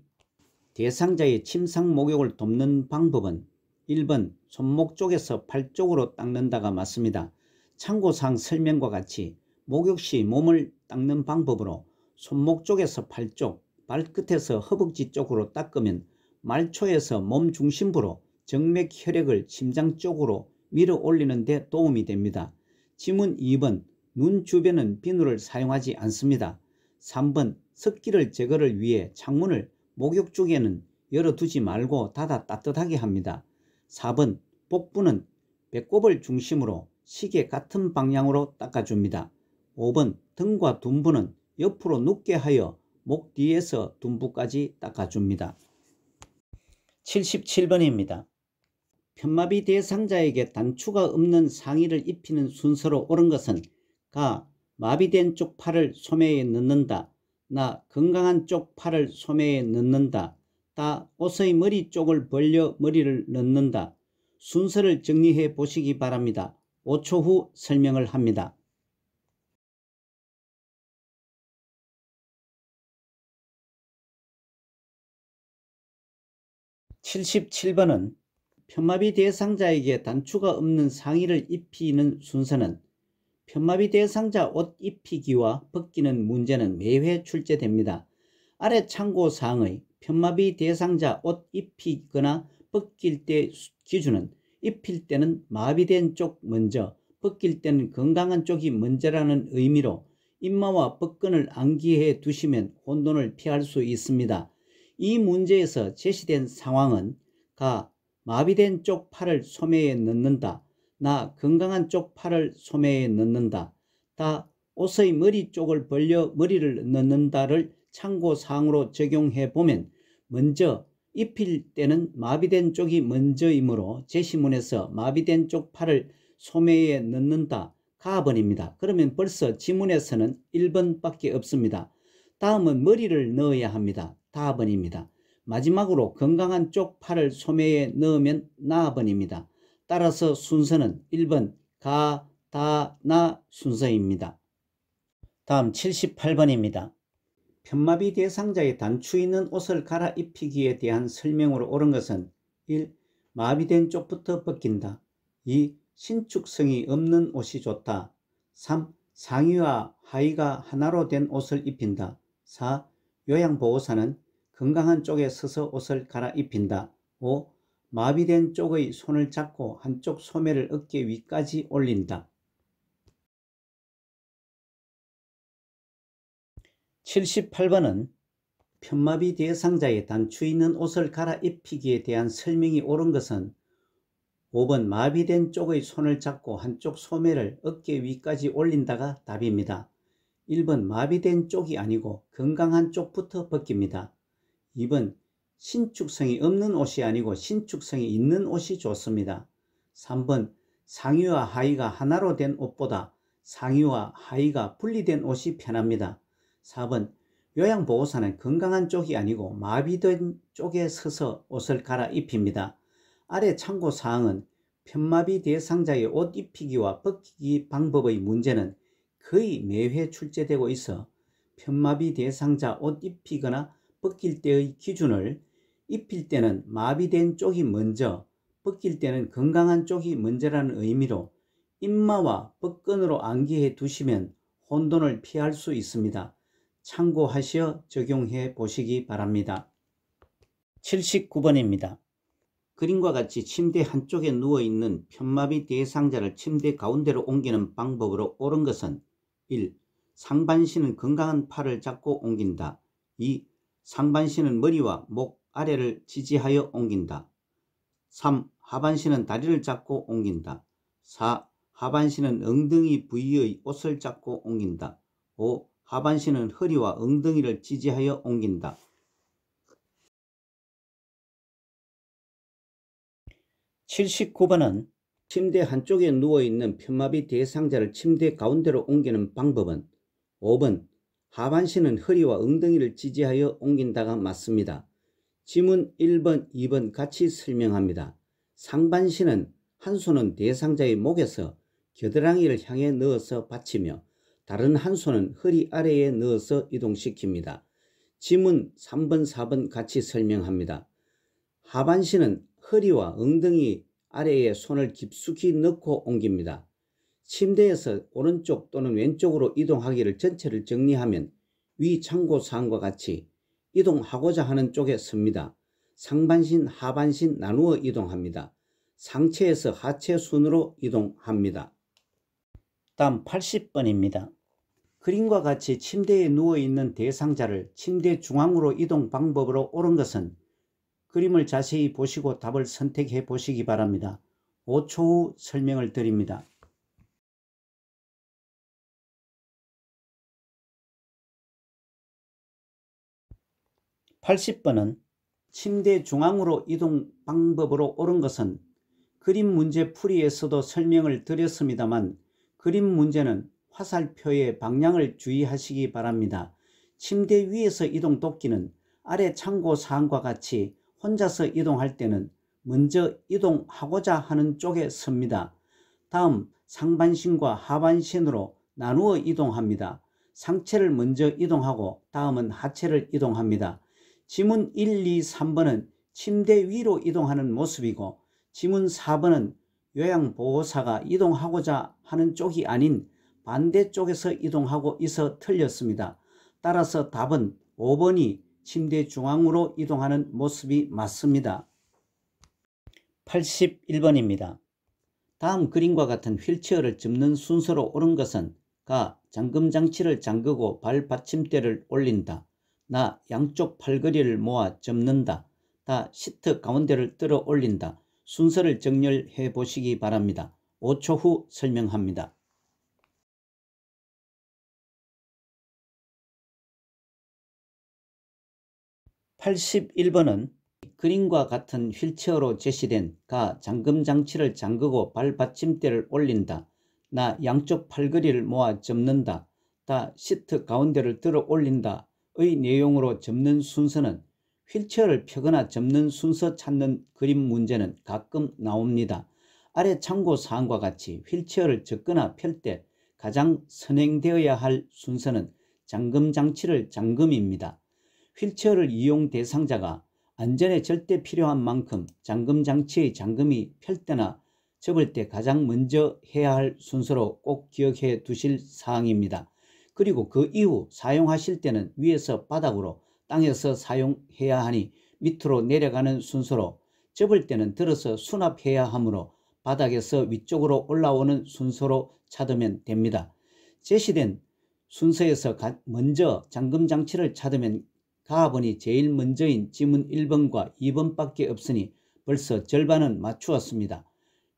대상자의 침상 목욕을 돕는 방법은 1번 손목 쪽에서 팔 쪽으로 닦는다가 맞습니다. 참고사항 설명과 같이 목욕 시 몸을 닦는 방법으로 손목 쪽에서 팔 쪽, 발끝에서 허벅지 쪽으로 닦으면 말초에서 몸 중심부로 정맥 혈액을 심장 쪽으로 밀어 올리는 데 도움이 됩니다. 지문 2번 눈 주변은 비누를 사용하지 않습니다. 3번 습기를 제거를 위해 창문을 목욕 중에는 열어두지 말고 닫아 따뜻하게 합니다. 4번 복부는 배꼽을 중심으로 시계 같은 방향으로 닦아줍니다. 5번 등과 둔부는 옆으로 눕게 하여 목 뒤에서 둔부까지 닦아줍니다. 77번입니다. 편마비 대상자에게 단추가 없는 상의를 입히는 순서로 옳은 것은 가. 마비된 쪽 팔을 소매에 넣는다. 나 건강한 쪽 팔을 소매에 넣는다. 다 옷의 머리 쪽을 벌려 머리를 넣는다. 순서를 정리해 보시기 바랍니다. 5초 후 설명을 합니다. 77번은 편마비 대상자에게 단추가 없는 상의를 입히는 순서는 편마비 대상자 옷 입히기와 벗기는 문제는 매회 출제됩니다. 아래 참고사항의 편마비 대상자 옷 입히거나 벗길 때 기준은 입힐 때는 마비된 쪽 먼저, 벗길 때는 건강한 쪽이 먼저라는 의미로 인마와 벗근을 암기해 두시면 혼돈을 피할 수 있습니다. 이 문제에서 제시된 상황은 가. 마비된 쪽 팔을 소매에 넣는다. 나 건강한 쪽 팔을 소매에 넣는다. 다 옷의 머리 쪽을 벌려 머리를 넣는다를 참고사항으로 적용해 보면 먼저 입힐 때는 마비된 쪽이 먼저이므로 제시문에서 마비된 쪽 팔을 소매에 넣는다 가번입니다. 그러면 벌써 지문에서는 1번밖에 없습니다. 다음은 머리를 넣어야 합니다. 다번입니다. 마지막으로 건강한 쪽 팔을 소매에 넣으면 나번입니다. 따라서 순서는 1번 가, 다, 나 순서입니다. 다음 78번입니다. 편마비 대상자의 단추 있는 옷을 갈아입히기에 대한 설명으로 옳은 것은 1. 마비된 쪽부터 벗긴다. 2. 신축성이 없는 옷이 좋다. 3. 상의와 하의가 하나로 된 옷을 입힌다. 4. 요양보호사는 건강한 쪽에 서서 옷을 갈아입힌다. 5. 마비된 쪽의 손을 잡고 한쪽 소매를 어깨 위까지 올린다. 78번은 편마비 대상자의 단추 있는 옷을 갈아입히기에 대한 설명이 옳은 것은 5번 마비된 쪽의 손을 잡고 한쪽 소매를 어깨 위까지 올린다가 답입니다. 1번 마비된 쪽이 아니고 건강한 쪽부터 벗깁니다. 2번 신축성이 없는 옷이 아니고 신축성이 있는 옷이 좋습니다. 3번 상의와 하의가 하나로 된 옷보다 상의와 하의가 분리된 옷이 편합니다. 4번 요양보호사는 건강한 쪽이 아니고 마비된 쪽에 서서 옷을 갈아입힙니다. 아래 참고사항은 편마비 대상자의 옷 입히기와 벗기기 방법의 문제는 거의 매회 출제되고 있어 편마비 대상자 옷 입히거나 벗길 때의 기준을 입힐 때는 마비된 쪽이 먼저, 벗길 때는 건강한 쪽이 먼저라는 의미로 인마와 벗근으로 암기해 두시면 혼돈을 피할 수 있습니다. 참고하시어 적용해 보시기 바랍니다. 79번입니다. 그림과 같이 침대 한쪽에 누워있는 편마비 대상자를 침대 가운데로 옮기는 방법으로 옳은 것은 1. 상반신은 건강한 팔을 잡고 옮긴다. 2. 상반신은 머리와 목 아래를 지지하여 옮긴다. 3. 하반신은 다리를 잡고 옮긴다. 4. 하반신은 엉덩이 부위의 옷을 잡고 옮긴다. 5. 하반신은 허리와 엉덩이를 지지하여 옮긴다. 79번은 침대 한쪽에 누워있는 편마비 대상자를 침대 가운데로 옮기는 방법은 5번 하반신은 허리와 엉덩이를 지지하여 옮긴다가 맞습니다. 지문 1번, 2번 같이 설명합니다. 상반신은 한 손은 대상자의 목에서 겨드랑이를 향해 넣어서 받치며 다른 한 손은 허리 아래에 넣어서 이동시킵니다. 지문 3번, 4번 같이 설명합니다. 하반신은 허리와 엉덩이 아래에 손을 깊숙이 넣고 옮깁니다. 침대에서 오른쪽 또는 왼쪽으로 이동하기를 전체를 정리하면 위 참고사항과 같이 이동하고자 하는 쪽에 섭니다. 상반신, 하반신 나누어 이동합니다. 상체에서 하체 순으로 이동합니다. 다음 80번입니다. 그림과 같이 침대에 누워있는 대상자를 침대 중앙으로 이동 방법으로 옳은 것은 그림을 자세히 보시고 답을 선택해 보시기 바랍니다. 5초 후 설명을 드립니다. 80번은 침대 중앙으로 이동 방법으로 옳은 것은 그림 문제 풀이에서도 설명을 드렸습니다만 그림 문제는 화살표의 방향을 주의하시기 바랍니다. 침대 위에서 이동 돕기는 아래 참고 사항과 같이 혼자서 이동할 때는 먼저 이동하고자 하는 쪽에 섭니다. 다음 상반신과 하반신으로 나누어 이동합니다. 상체를 먼저 이동하고 다음은 하체를 이동합니다. 지문 1, 2, 3번은 침대 위로 이동하는 모습이고 지문 4번은 요양보호사가 이동하고자 하는 쪽이 아닌 반대쪽에서 이동하고 있어 틀렸습니다. 따라서 답은 5번이 침대 중앙으로 이동하는 모습이 맞습니다. 81번입니다. 다음 그림과 같은 휠체어를 접는 순서로 옳은 것은 가. 잠금장치를 잠그고 발 받침대를 올린다. 나. 양쪽 팔걸이를 모아 접는다. 다. 시트 가운데를 들어 올린다. 순서를 정렬해 보시기 바랍니다. 5초 후 설명합니다. 81번은 그림과 같은 휠체어로 제시된 가. 잠금장치를 잠그고 발 받침대를 올린다. 나. 양쪽 팔걸이를 모아 접는다. 다. 시트 가운데를 들어 올린다. 의 내용으로 접는 순서는 휠체어를 펴거나 접는 순서 찾는 그림 문제는 가끔 나옵니다. 아래 참고사항과 같이 휠체어를 접거나 펼 때 가장 선행되어야 할 순서는 잠금장치를 잠금입니다. 휠체어를 이용 대상자가 안전에 절대 필요한 만큼 잠금장치의 잠금이 펼 때나 접을 때 가장 먼저 해야 할 순서로 꼭 기억해 두실 사항입니다. 그리고 그 이후 사용하실 때는 위에서 바닥으로 땅에서 사용해야 하니 밑으로 내려가는 순서로 접을 때는 들어서 수납해야 하므로 바닥에서 위쪽으로 올라오는 순서로 찾으면 됩니다. 제시된 순서에서 먼저 잠금장치를 찾으면 가번이 제일 먼저인 지문 1번과 2번밖에 없으니 벌써 절반은 맞추었습니다.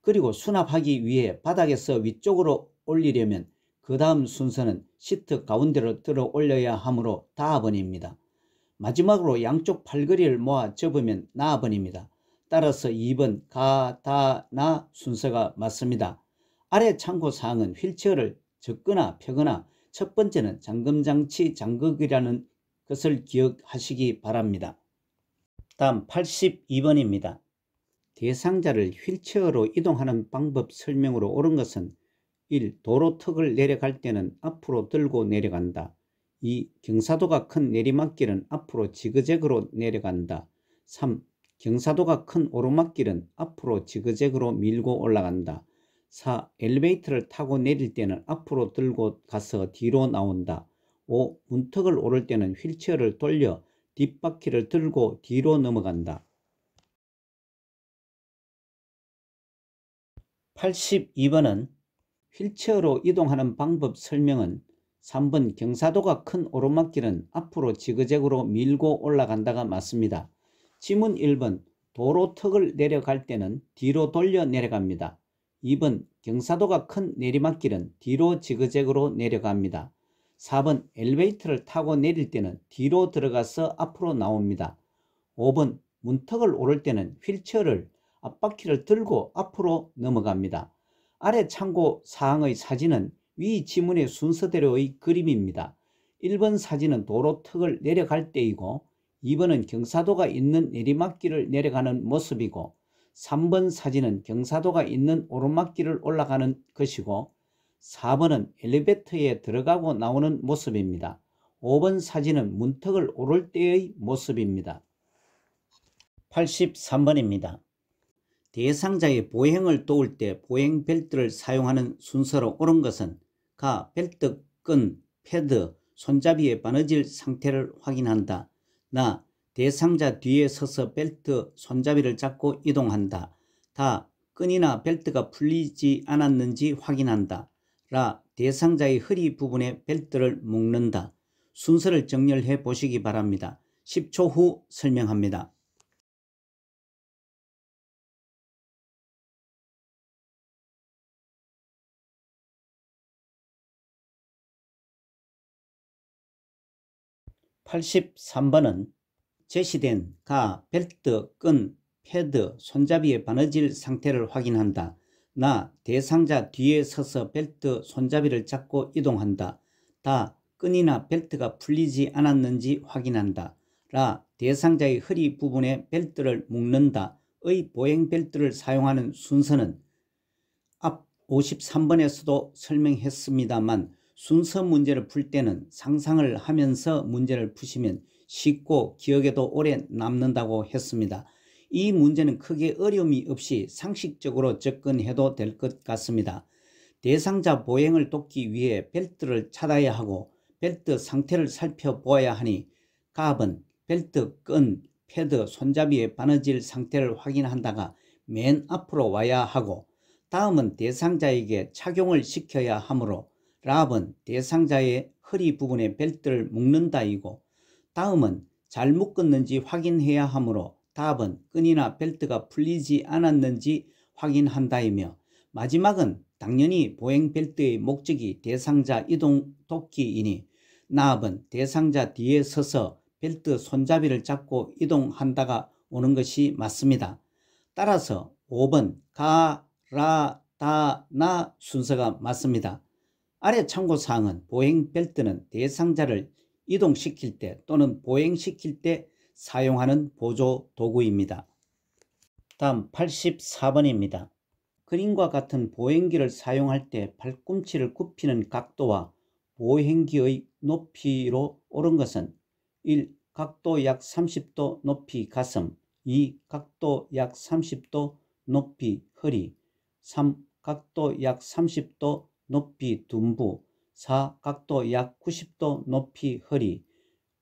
그리고 수납하기 위해 바닥에서 위쪽으로 올리려면 그 다음 순서는 시트 가운데로 들어 올려야 하므로 다번입니다. 마지막으로 양쪽 팔걸이를 모아 접으면 나번입니다. 따라서 2번 가, 다, 나 순서가 맞습니다. 아래 참고사항은 휠체어를 접거나 펴거나 첫 번째는 잠금장치 잠그기라는 것을 기억하시기 바랍니다. 다음 82번입니다. 대상자를 휠체어로 이동하는 방법 설명으로 옳은 것은 1. 도로턱을 내려갈 때는 앞으로 들고 내려간다. 2. 경사도가 큰 내리막길은 앞으로 지그재그로 내려간다. 3. 경사도가 큰 오르막길은 앞으로 지그재그로 밀고 올라간다. 4. 엘리베이터를 타고 내릴 때는 앞으로 들고 가서 뒤로 나온다. 5. 문턱을 오를 때는 휠체어를 돌려 뒷바퀴를 들고 뒤로 넘어간다. 82번은 휠체어로 이동하는 방법 설명은 3번 경사도가 큰 오르막길은 앞으로 지그재그로 밀고 올라간다가 맞습니다. 지문 1번 도로턱을 내려갈 때는 뒤로 돌려 내려갑니다. 2번 경사도가 큰 내리막길은 뒤로 지그재그로 내려갑니다. 4번 엘리베이터를 타고 내릴 때는 뒤로 들어가서 앞으로 나옵니다. 5번 문턱을 오를 때는 휠체어를 앞바퀴를 들고 앞으로 넘어갑니다. 아래 참고 사항의 사진은 위 지문의 순서대로의 그림입니다. 1번 사진은 도로턱을 내려갈 때이고 2번은 경사도가 있는 내리막길을 내려가는 모습이고 3번 사진은 경사도가 있는 오르막길을 올라가는 것이고 4번은 엘리베이터에 들어가고 나오는 모습입니다. 5번 사진은 문턱을 오를 때의 모습입니다. 83번입니다. 대상자의 보행을 도울 때 보행 벨트를 사용하는 순서로 옳은 것은 가. 벨트 끈, 패드, 손잡이의 바느질 상태를 확인한다. 나. 대상자 뒤에 서서 벨트, 손잡이를 잡고 이동한다. 다. 끈이나 벨트가 풀리지 않았는지 확인한다. 라. 대상자의 허리 부분에 벨트를 묶는다. 순서를 정렬해 보시기 바랍니다. 10초 후 설명합니다. 83번은 제시된 가, 벨트, 끈, 패드, 손잡이의 바느질 상태를 확인한다. 나 대상자 뒤에 서서 벨트 손잡이를 잡고 이동한다. 다 끈이나 벨트가 풀리지 않았는지 확인한다. 라 대상자의 허리 부분에 벨트를 묶는다. 의 보행 벨트를 사용하는 순서는 앞 53번에서도 설명했습니다만 순서 문제를 풀 때는 상상을 하면서 문제를 푸시면 쉽고 기억에도 오래 남는다고 했습니다. 이 문제는 크게 어려움이 없이 상식적으로 접근해도 될 것 같습니다. 대상자 보행을 돕기 위해 벨트를 찾아야 하고 벨트 상태를 살펴보아야 하니 갑은 벨트 끈, 패드, 손잡이의 바느질 상태를 확인한다가 맨 앞으로 와야 하고 다음은 대상자에게 착용을 시켜야 하므로 랍은 대상자의 허리 부분에 벨트를 묶는다이고 다음은 잘 묶었는지 확인해야 하므로 답은 끈이나 벨트가 풀리지 않았는지 확인한다이며 마지막은 당연히 보행 벨트의 목적이 대상자 이동 돕기이니 납은 대상자 뒤에 서서 벨트 손잡이를 잡고 이동한다가 오는 것이 맞습니다. 따라서 5번 가, 라, 다, 나 순서가 맞습니다. 아래 참고사항은 보행 벨트는 대상자를 이동시킬 때 또는 보행시킬 때 사용하는 보조 도구입니다. 다음 84번입니다. 그림과 같은 보행기를 사용할 때 팔꿈치를 굽히는 각도와 보행기의 높이로 옳은 것은 1. 각도 약 30도 높이 가슴 2. 각도 약 30도 높이 허리 3. 각도 약 30도 높이 둔부 4. 각도 약 90도 높이 허리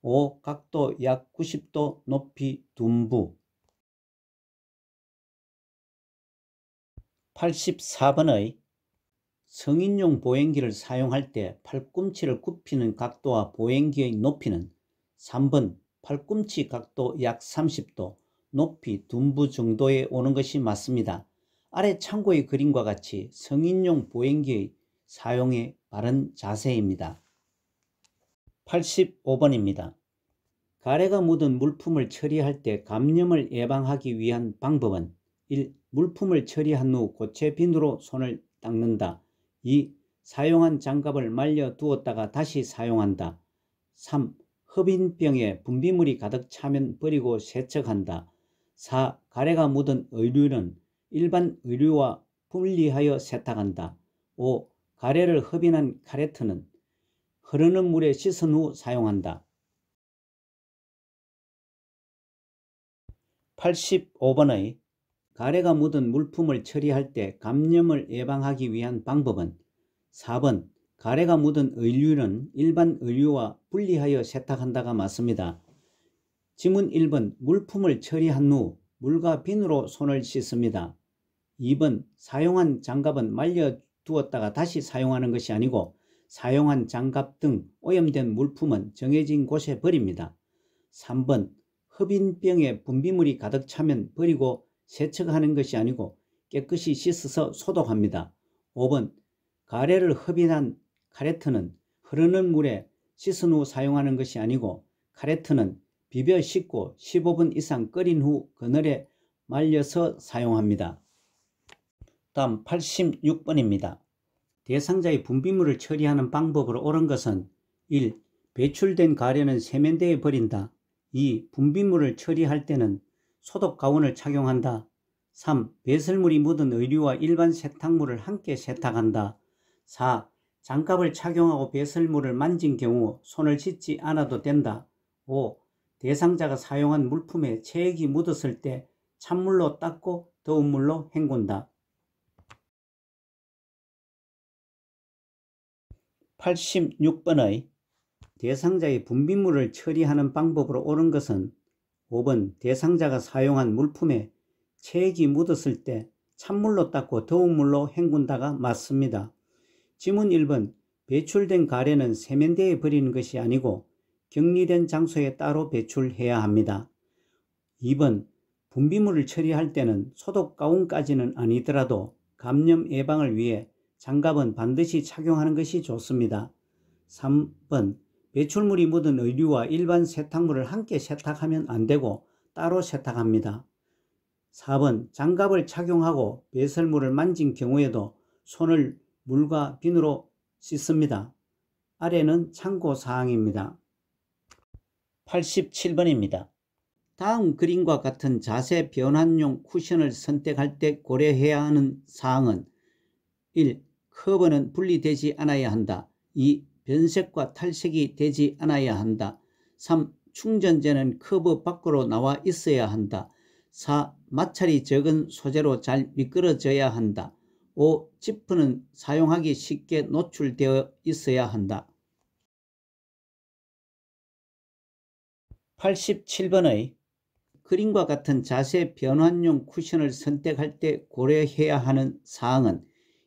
5. 각도 약 90도 높이 둔부 84번의 성인용 보행기를 사용할 때 팔꿈치를 굽히는 각도와 보행기의 높이는 3번 팔꿈치 각도 약 30도, 높이 둔부 정도에 오는 것이 맞습니다. 아래 참고의 그림과 같이 성인용 보행기의 사용의 바른 자세입니다. 85번입니다. 가래가 묻은 물품을 처리할 때 감염을 예방하기 위한 방법은 1. 물품을 처리한 후 고체 비누로 손을 닦는다. 2. 사용한 장갑을 말려 두었다가 다시 사용한다. 3. 흡인병에 분비물이 가득 차면 버리고 세척한다. 4. 가래가 묻은 의류는 일반 의류와 분리하여 세탁한다. 5. 가래를 흡인한 카레트는 흐르는 물에 씻은 후 사용한다. 85번의 가래가 묻은 물품을 처리할 때 감염을 예방하기 위한 방법은 4번 가래가 묻은 의류는 일반 의류와 분리하여 세탁한다가 맞습니다. 지문 1번 물품을 처리한 후 물과 비누로 손을 씻습니다. 2번 사용한 장갑은 말려 두었다가 다시 사용하는 것이 아니고 사용한 장갑 등 오염된 물품은 정해진 곳에 버립니다. 3번 흡인병에 분비물이 가득 차면 버리고 세척하는 것이 아니고 깨끗이 씻어서 소독합니다. 5번 가래를 흡인한 카레트는 흐르는 물에 씻은 후 사용하는 것이 아니고 카레트는 비벼 씻고 15분 이상 끓인 후 그늘에 말려서 사용합니다. 다음 86번입니다. 대상자의 분비물을 처리하는 방법으로 옳은 것은 1. 배출된 가래는 세면대에 버린다. 2. 분비물을 처리할 때는 소독 가운을 착용한다. 3. 배설물이 묻은 의류와 일반 세탁물을 함께 세탁한다. 4. 장갑을 착용하고 배설물을 만진 경우 손을 씻지 않아도 된다. 5. 대상자가 사용한 물품에 체액이 묻었을 때 찬물로 닦고 더운 물로 헹군다. 86번의 대상자의 분비물을 처리하는 방법으로 옳은 것은 5번 대상자가 사용한 물품에 체액이 묻었을 때 찬물로 닦고 더운 물로 헹군다가 맞습니다. 지문 1번 배출된 가래는 세면대에 버리는 것이 아니고 격리된 장소에 따로 배출해야 합니다. 2번 분비물을 처리할 때는 소독 가운까지는 아니더라도 감염 예방을 위해 장갑은 반드시 착용하는 것이 좋습니다. 3번 배출물이 묻은 의류와 일반 세탁물을 함께 세탁하면 안되고 따로 세탁합니다. 4번 장갑을 착용하고 배설물을 만진 경우에도 손을 물과 비누로 씻습니다. 아래는 참고사항입니다. 87번입니다. 다음 그림과 같은 자세 변환용 쿠션을 선택할 때 고려해야 하는 사항은 1. 커버는 분리되지 않아야 한다. 2. 변색과 탈색이 되지 않아야 한다. 3. 충전재는 커버 밖으로 나와 있어야 한다. 4. 마찰이 적은 소재로 잘 미끄러져야 한다. 5. 지퍼는 사용하기 쉽게 노출되어 있어야 한다. 87번의 그림과 같은 자세 변환용 쿠션을 선택할 때 고려해야 하는 사항은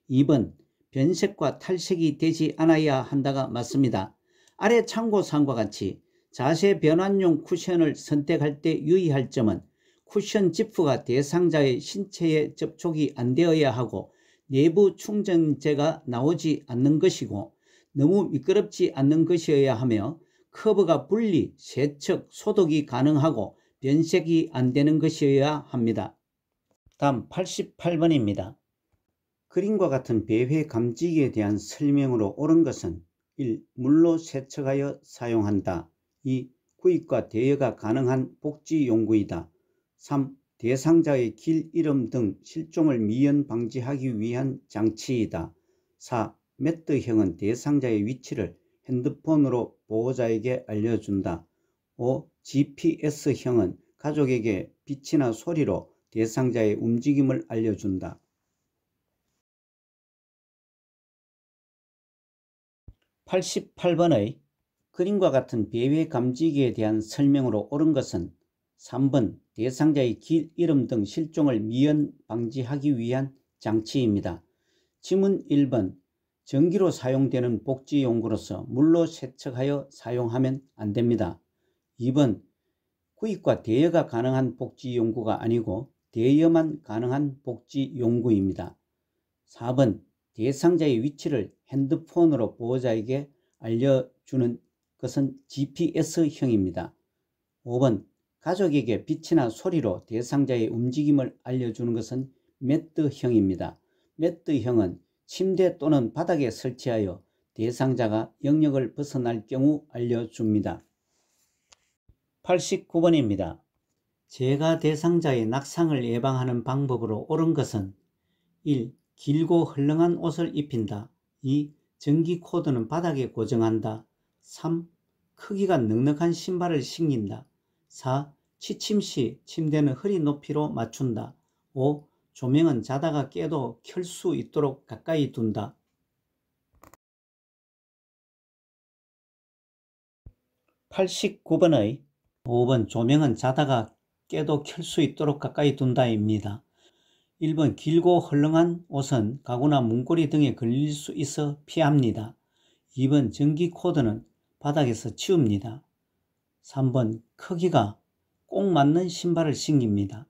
2번 변색과 탈색이 되지 않아야 한다가 맞습니다. 아래 참고사항과 같이 자세 변환용 쿠션을 선택할 때 유의할 점은 쿠션 지프가 대상자의 신체에 접촉이 안 되어야 하고 내부 충전재가 나오지 않는 것이고 너무 미끄럽지 않는 것이어야 하며 커버가 분리, 세척, 소독이 가능하고 변색이 안 되는 것이어야 합니다. 다음 88번입니다. 그림과 같은 배회 감지기에 대한 설명으로 옳은 것은 1. 물로 세척하여 사용한다. 2. 구입과 대여가 가능한 복지용구이다. 3. 대상자의 길 잃음 등 실종을 미연 방지하기 위한 장치이다. 4. 매트형은 대상자의 위치를 핸드폰으로 보호자에게 알려준다. 5. GPS형은 가족에게 빛이나 소리로 대상자의 움직임을 알려준다. 88번의 그림과 같은 배회 감지기에 대한 설명으로 옳은 것은 3번 대상자의 길 잃음 등 실종을 미연 방지하기 위한 장치입니다. 지문 1번 전기로 사용되는 복지용구로서 물로 세척하여 사용하면 안됩니다. 2번 구입과 대여가 가능한 복지용구가 아니고 대여만 가능한 복지용구입니다. 4번 대상자의 위치를 핸드폰으로 보호자에게 알려주는 것은 GPS형입니다. 5번 가족에게 빛이나 소리로 대상자의 움직임을 알려주는 것은 매트형입니다. 매트형은 침대 또는 바닥에 설치하여 대상자가 영역을 벗어날 경우 알려줍니다. 89번입니다. 재가 대상자의 낙상을 예방하는 방법으로 옳은 것은 1. 길고 헐렁한 옷을 입힌다. 2. 전기 코드는 바닥에 고정한다. 3. 크기가 넉넉한 신발을 신긴다. 4. 취침 시 침대는 허리 높이로 맞춘다. 5. 조명은 자다가 깨도 켤 수 있도록 가까이 둔다. 89번의 5번 조명은 자다가 깨도 켤 수 있도록 가까이 둔다입니다. 1번 길고 헐렁한 옷은 가구나 문고리 등에 걸릴 수 있어 피합니다. 2번 전기 코드는 바닥에서 치웁니다. 3번 크기가 꼭 맞는 신발을 신깁니다.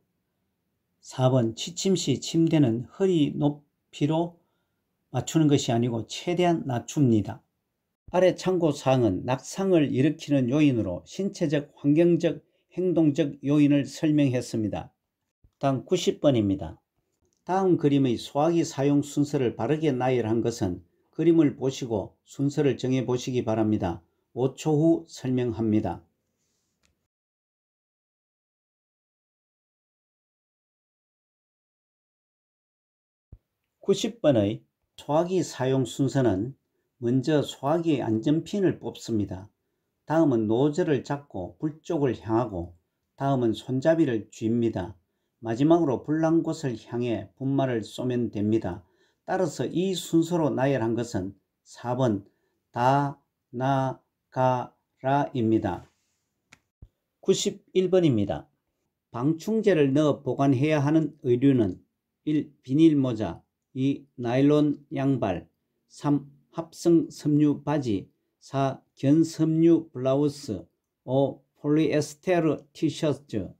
4번 취침 시 침대는 허리 높이로 맞추는 것이 아니고 최대한 낮춥니다. 아래 참고사항은 낙상을 일으키는 요인으로 신체적, 환경적, 행동적 요인을 설명했습니다. 다음 90번입니다. 다음 그림의 소화기 사용 순서를 바르게 나열한 것은 그림을 보시고 순서를 정해 보시기 바랍니다. 5초 후 설명합니다. 90번의 소화기 사용 순서는 먼저 소화기의 안전핀을 뽑습니다. 다음은 노즐을 잡고 불 쪽을 향하고 다음은 손잡이를 쥡니다. 마지막으로 불난 곳을 향해 분말을 쏘면 됩니다. 따라서 이 순서로 나열한 것은 4번 다, 나, 가, 라입니다. 91번입니다. 방충제를 넣어 보관해야 하는 의류는 1. 비닐모자 2. 나일론 양발 3. 합성 섬유 바지 4. 견섬유 블라우스 5. 폴리에스테르 티셔츠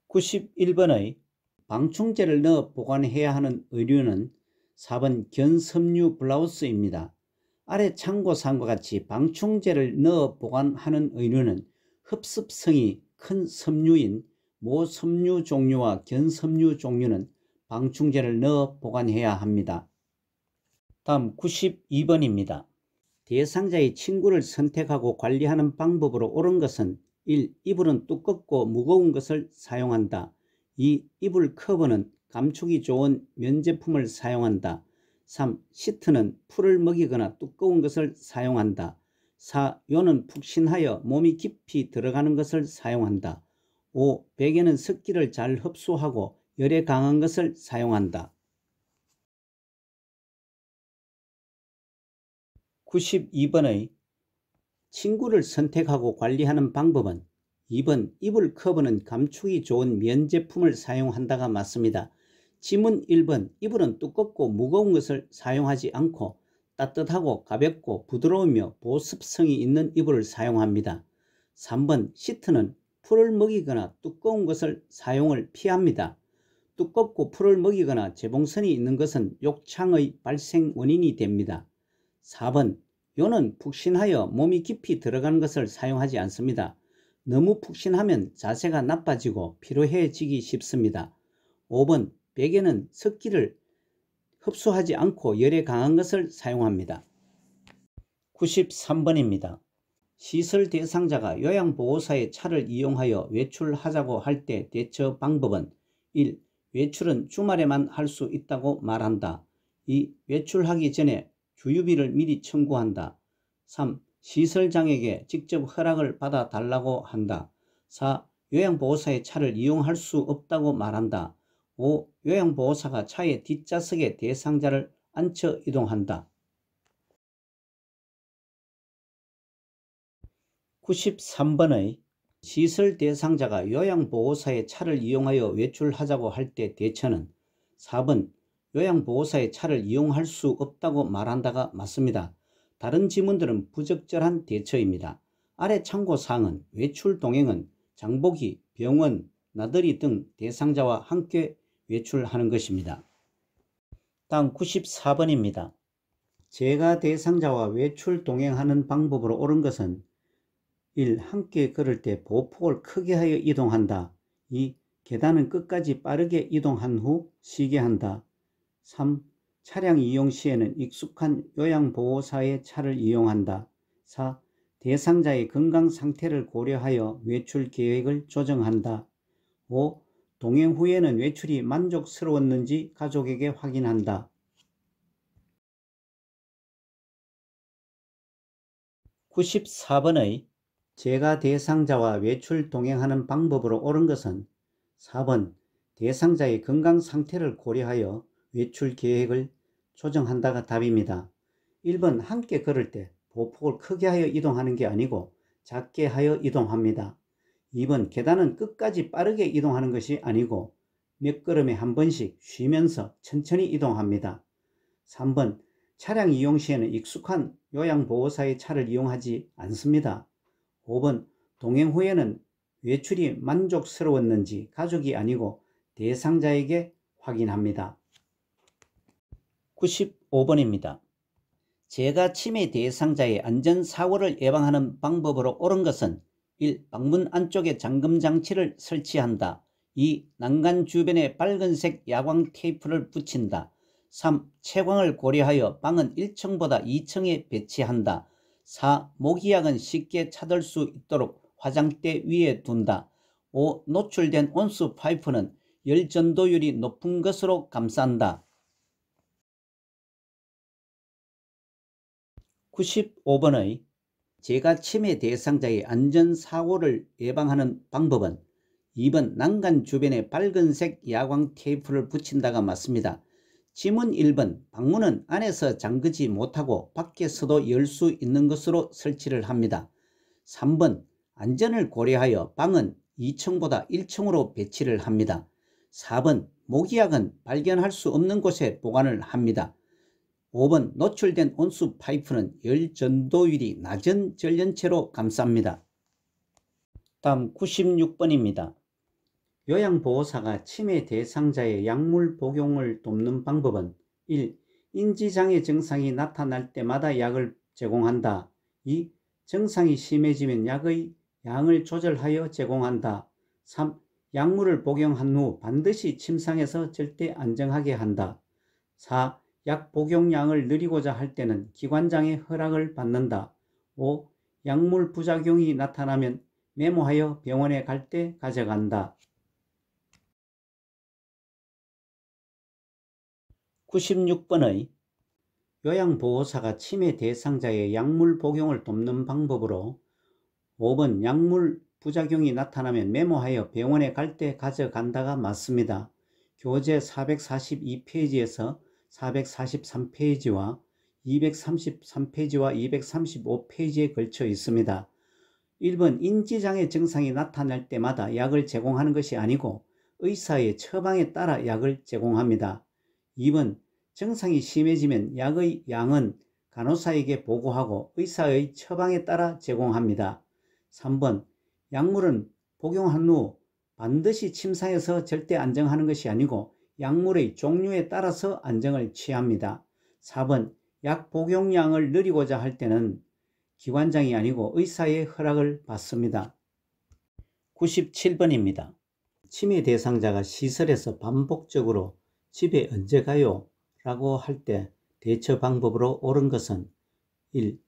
91번의 방충제를 넣어 보관해야 하는 의류는 4번 견섬유 블라우스입니다. 아래 참고사항과 같이 방충제를 넣어 보관하는 의류는 흡습성이 큰 섬유인 모섬유 종류와 견섬유 종류는 방충제를 넣어 보관해야 합니다. 다음 92번입니다. 대상자의 침구를 선택하고 관리하는 방법으로 옳은 것은 1. 이불은 두껍고 무거운 것을 사용한다. 2. 이불 커버는 감촉이 좋은 면 제품을 사용한다. 3. 시트는 풀을 먹이거나 두꺼운 것을 사용한다. 4. 요는 푹신하여 몸이 깊이 들어가는 것을 사용한다. 5. 베개는 습기를 잘 흡수하고 열에 강한 것을 사용한다. 92번의 침구를 선택하고 관리하는 방법은 2번 이불 커버는 감촉이 좋은 면 제품을 사용한다가 맞습니다. 지문 1번 이불은 두껍고 무거운 것을 사용하지 않고 따뜻하고 가볍고 부드러우며 보습성이 있는 이불을 사용합니다. 3번 시트는 풀을 먹이거나 두꺼운 것을 사용을 피합니다. 두껍고 풀을 먹이거나 재봉선이 있는 것은 욕창의 발생 원인이 됩니다. 4번 요는 푹신하여 몸이 깊이 들어가는 것을 사용하지 않습니다. 너무 푹신하면 자세가 나빠지고 피로해지기 쉽습니다. 5번 베개는 습기를 흡수하지 않고 열에 강한 것을 사용합니다. 93번입니다. 시설 대상자가 요양보호사의 차를 이용하여 외출하자고 할 때 대처 방법은 1. 외출은 주말에만 할 수 있다고 말한다. 2. 외출하기 전에 주유비를 미리 청구한다. 3. 시설장에게 직접 허락을 받아 달라고 한다. 4. 요양보호사의 차를 이용할 수 없다고 말한다. 5. 요양보호사가 차의 뒷좌석에 대상자를 앉혀 이동한다. 93번의 시설 대상자가 요양보호사의 차를 이용하여 외출하자고 할 때 대처는 4번 요양보호사의 차를 이용할 수 없다고 말한다가 맞습니다. 다른 지문들은 부적절한 대처입니다. 아래 참고사항은 외출 동행은 장보기, 병원, 나들이 등 대상자와 함께 외출하는 것입니다. 다음 94번입니다. 제가 대상자와 외출 동행하는 방법으로 옳은 것은 1. 함께 걸을 때 보폭을 크게 하여 이동한다. 2. 계단은 끝까지 빠르게 이동한 후 쉬게 한다. 3. 차량 이용 시에는 익숙한 요양보호사의 차를 이용한다. 4. 대상자의 건강 상태를 고려하여 외출 계획을 조정한다. 5. 동행 후에는 외출이 만족스러웠는지 가족에게 확인한다. 94번의 제가 대상자와 외출 동행하는 방법으로 옳은 것은 4번 대상자의 건강 상태를 고려하여 외출 계획을 조정한다가 답입니다. 1번 함께 걸을 때 보폭을 크게 하여 이동하는 게 아니고 작게 하여 이동합니다. 2번 계단은 끝까지 빠르게 이동하는 것이 아니고 몇 걸음에 한 번씩 쉬면서 천천히 이동합니다. 3번 차량 이용 시에는 익숙한 요양보호사의 차를 이용하지 않습니다. 5번 동행 후에는 외출이 만족스러웠는지 가족이 아니고 대상자에게 확인합니다. 95번입니다. 제가 치매 대상자의 안전사고를 예방하는 방법으로 옳은 것은 1. 방문 안쪽에 잠금장치를 설치한다. 2. 난간 주변에 빨간색 야광 테이프를 붙인다. 3. 채광을 고려하여 방은 1층보다 2층에 배치한다. 4. 모기약은 쉽게 찾을 수 있도록 화장대 위에 둔다. 5. 노출된 온수 파이프는 열 전도율이 높은 것으로 감싼다. 95번의 제가 치매 대상자의 안전사고를 예방하는 방법은 2번 난간 주변에 빨간색 야광 테이프를 붙인다가 맞습니다. 지문 1번 방문은 안에서 잠그지 못하고 밖에서도 열 수 있는 것으로 설치를 합니다. 3번 안전을 고려하여 방은 2층보다 1층으로 배치를 합니다. 4번 모기약은 발견할 수 없는 곳에 보관을 합니다. 5번 노출된 온수 파이프는 열 전도율이 낮은 전련체로 감쌉니다. 다음 96번입니다. 요양보호사가 치매 대상자의 약물 복용을 돕는 방법은 1. 인지장애 증상이 나타날 때마다 약을 제공한다. 2. 증상이 심해지면 약의 양을 조절하여 제공한다. 3. 약물을 복용한 후 반드시 침상에서 절대 안정하게 한다. 4. 약 복용량을 늘리고자 할 때는 기관장의 허락을 받는다. 5. 약물 부작용이 나타나면 메모하여 병원에 갈 때 가져간다. 96번의 요양보호사가 치매 대상자의 약물 복용을 돕는 방법으로 5번 약물 부작용이 나타나면 메모하여 병원에 갈 때 가져간다가 맞습니다. 교재 442페이지에서 443페이지와 233페이지와 235페이지에 걸쳐 있습니다. 1번 인지장애 증상이 나타날 때마다 약을 제공하는 것이 아니고 의사의 처방에 따라 약을 제공합니다. 2번 증상이 심해지면 약의 양은 간호사에게 보고하고 의사의 처방에 따라 제공합니다. 3번 약물은 복용한 후 반드시 침상에서 절대 안정하는 것이 아니고 약물의 종류에 따라서 안정을 취합니다. 4번 약 복용량을 늘리고자 할 때는 기관장이 아니고 의사의 허락을 받습니다. 97번입니다. 치매 대상자가 시설에서 반복적으로 집에 언제 가요? 라고 할 때 대처 방법으로 옳은 것은 1.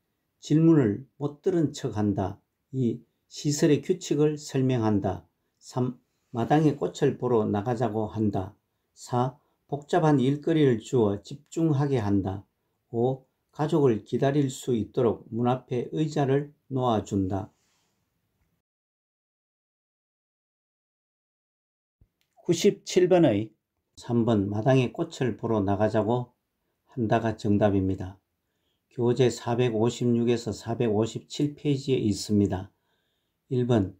질문을 못 들은 척한다. 2. 시설의 규칙을 설명한다. 3. 마당에 꽃을 보러 나가자고 한다. 4. 복잡한 일거리를 주어 집중하게 한다. 5. 가족을 기다릴 수 있도록 문 앞에 의자를 놓아준다. 97번의 3번 마당에 꽃을 보러 나가자고 한다가 정답입니다. 교재 456에서 457페이지에 있습니다. 1번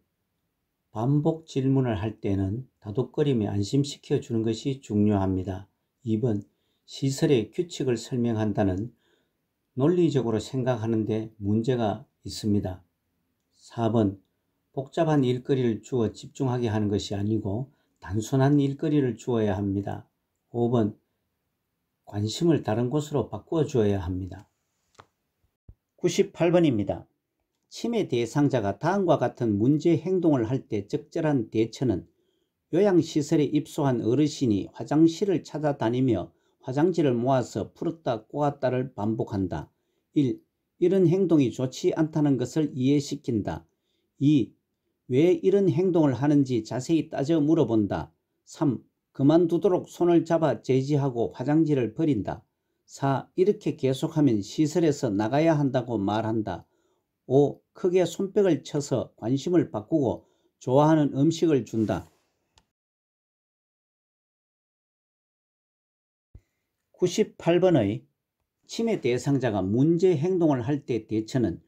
반복 질문을 할 때는 다독거리며 안심시켜 주는 것이 중요합니다. 2번 시설의 규칙을 설명한다는 논리적으로 생각하는데 문제가 있습니다. 4번 복잡한 일거리를 주어 집중하게 하는 것이 아니고 단순한 일거리를 주어야 합니다. 5번 관심을 다른 곳으로 바꾸어 주어야 합니다. 98번입니다. 치매 대상자가 다음과 같은 문제 행동을 할 때 적절한 대처는 요양시설에 입소한 어르신이 화장실을 찾아다니며 화장지를 모아서 풀었다 꼬았다를 반복한다. 1. 이런 행동이 좋지 않다는 것을 이해시킨다. 2. 왜 이런 행동을 하는지 자세히 따져 물어본다. 3. 그만두도록 손을 잡아 제지하고 화장지를 버린다. 4. 이렇게 계속하면 시설에서 나가야 한다고 말한다. 5. 크게 손뼉을 쳐서 관심을 바꾸고 좋아하는 음식을 준다. 98번의 치매 대상자가 문제 행동을 할 때 대처는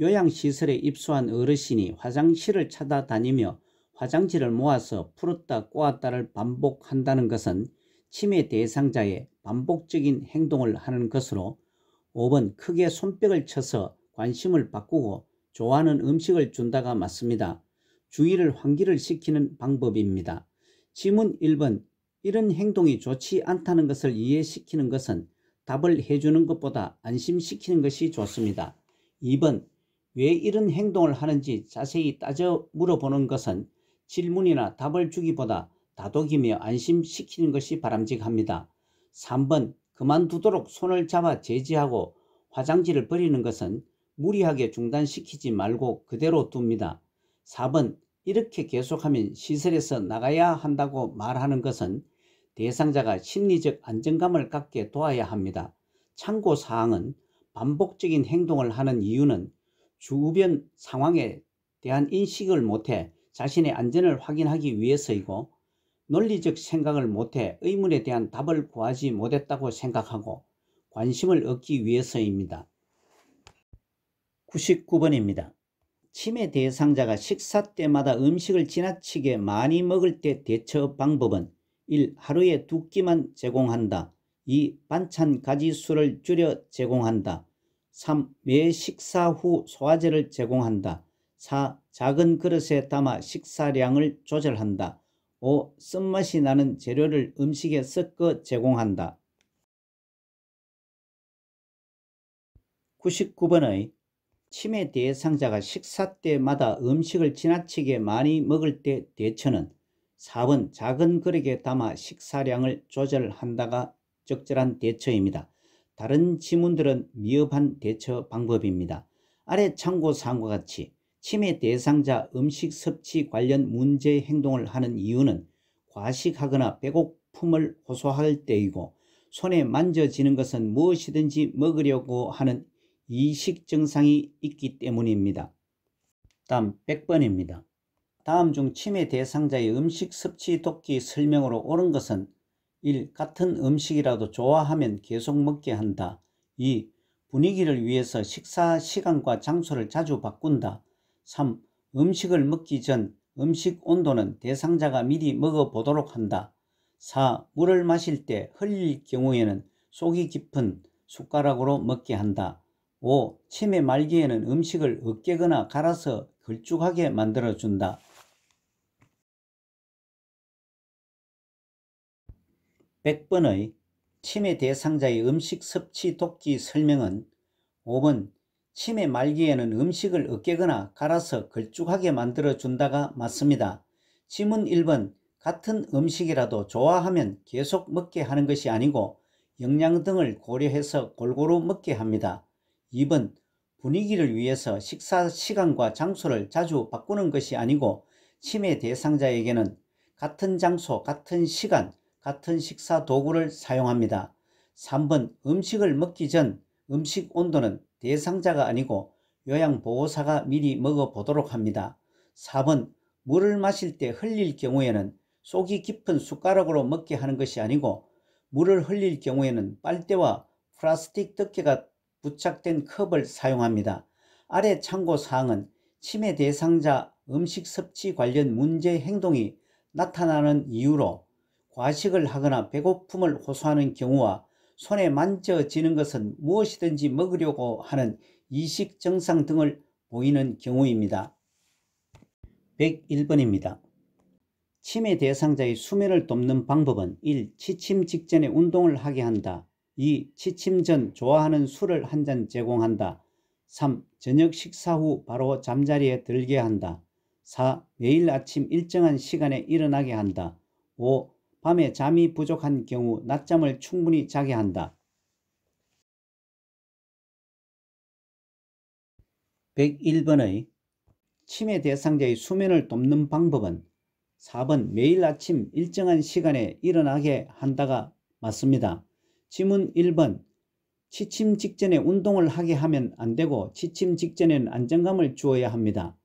요양시설에 입소한 어르신이 화장실을 찾아다니며 화장지를 모아서 풀었다 꼬았다를 반복한다는 것은 치매 대상자의 반복적인 행동을 하는 것으로 5번 크게 손뼉을 쳐서 관심을 바꾸고 좋아하는 음식을 준다가 맞습니다. 주의를 환기를 시키는 방법입니다. 지문 1번 이런 행동이 좋지 않다는 것을 이해시키는 것은 답을 해주는 것보다 안심시키는 것이 좋습니다. 2번 왜 이런 행동을 하는지 자세히 따져 물어보는 것은 질문이나 답을 주기보다 다독이며 안심시키는 것이 바람직합니다. 3번 그만두도록 손을 잡아 제지하고 화장지를 버리는 것은 무리하게 중단시키지 말고 그대로 둡니다. 4번 이렇게 계속하면 시설에서 나가야 한다고 말하는 것은 대상자가 심리적 안정감을 갖게 도와야 합니다. 참고사항은 반복적인 행동을 하는 이유는 주변 상황에 대한 인식을 못해 자신의 안전을 확인하기 위해서이고 논리적 생각을 못해 의문에 대한 답을 구하지 못했다고 생각하고 관심을 얻기 위해서입니다. 99번입니다. 치매 대상자가 식사 때마다 음식을 지나치게 많이 먹을 때 대처 방법은 1. 하루에 2끼만 제공한다. 2. 반찬 가지수를 줄여 제공한다. 3. 매 식사 후 소화제를 제공한다. 4. 작은 그릇에 담아 식사량을 조절한다. 5. 쓴맛이 나는 재료를 음식에 섞어 제공한다. 99번의 치매 대상자가 식사 때마다 음식을 지나치게 많이 먹을 때 대처는 4번 작은 그릇에 담아 식사량을 조절한다가 적절한 대처입니다. 다른 지문들은 미흡한 대처 방법입니다. 아래 참고사항과 같이 치매 대상자 음식 섭취 관련 문제 행동을 하는 이유는 과식하거나 배고픔을 호소할 때이고, 손에 만져지는 것은 무엇이든지 먹으려고 하는 이식 증상이 있기 때문입니다. 다음 100번입니다. 다음 중 치매 대상자의 음식 섭취 돕기 설명으로 옳은 것은 1. 같은 음식이라도 좋아하면 계속 먹게 한다. 2. 분위기를 위해서 식사 시간과 장소를 자주 바꾼다. 3. 음식을 먹기 전 음식 온도는 대상자가 미리 먹어보도록 한다. 4. 물을 마실 때 흘릴 경우에는 속이 깊은 숟가락으로 먹게 한다. 5. 치매 말기에는 음식을 으깨거나 갈아서 걸쭉하게 만들어준다. 100번의 치매 대상자의 음식 섭취 돕기 설명은 5번 치매 말기에는 음식을 으깨거나 갈아서 걸쭉하게 만들어준다가 맞습니다. 지문 1번 같은 음식이라도 좋아하면 계속 먹게 하는 것이 아니고 영양 등을 고려해서 골고루 먹게 합니다. 2번 분위기를 위해서 식사 시간과 장소를 자주 바꾸는 것이 아니고 치매 대상자에게는 같은 장소, 같은 시간, 같은 식사 도구를 사용합니다. 3번 음식을 먹기 전 음식 온도는 대상자가 아니고 요양보호사가 미리 먹어보도록 합니다. 4번 물을 마실 때 흘릴 경우에는 속이 깊은 숟가락으로 먹게 하는 것이 아니고 물을 흘릴 경우에는 빨대와 플라스틱 덮개가 부착된 컵을 사용합니다. 아래 참고사항은 치매 대상자 음식 섭취 관련 문제 행동이 나타나는 이유로 과식을 하거나 배고픔을 호소하는 경우와 손에 만져지는 것은 무엇이든지 먹으려고 하는 이식 증상 등을 보이는 경우입니다. 101번입니다. 치매 대상자의 수면을 돕는 방법은 1. 취침 직전에 운동을 하게 한다. 2. 취침 전 좋아하는 술을 한 잔 제공한다. 3. 저녁 식사 후 바로 잠자리에 들게 한다. 4. 매일 아침 일정한 시간에 일어나게 한다. 5. 밤에 잠이 부족한 경우 낮잠을 충분히 자게 한다. 101번의 치매 대상자의 수면을 돕는 방법은 4번 매일 아침 일정한 시간에 일어나게 한다가 맞습니다. 지문 1번 취침 직전에 운동을 하게 하면 안 되고 취침 직전에는 안정감을 주어야 합니다.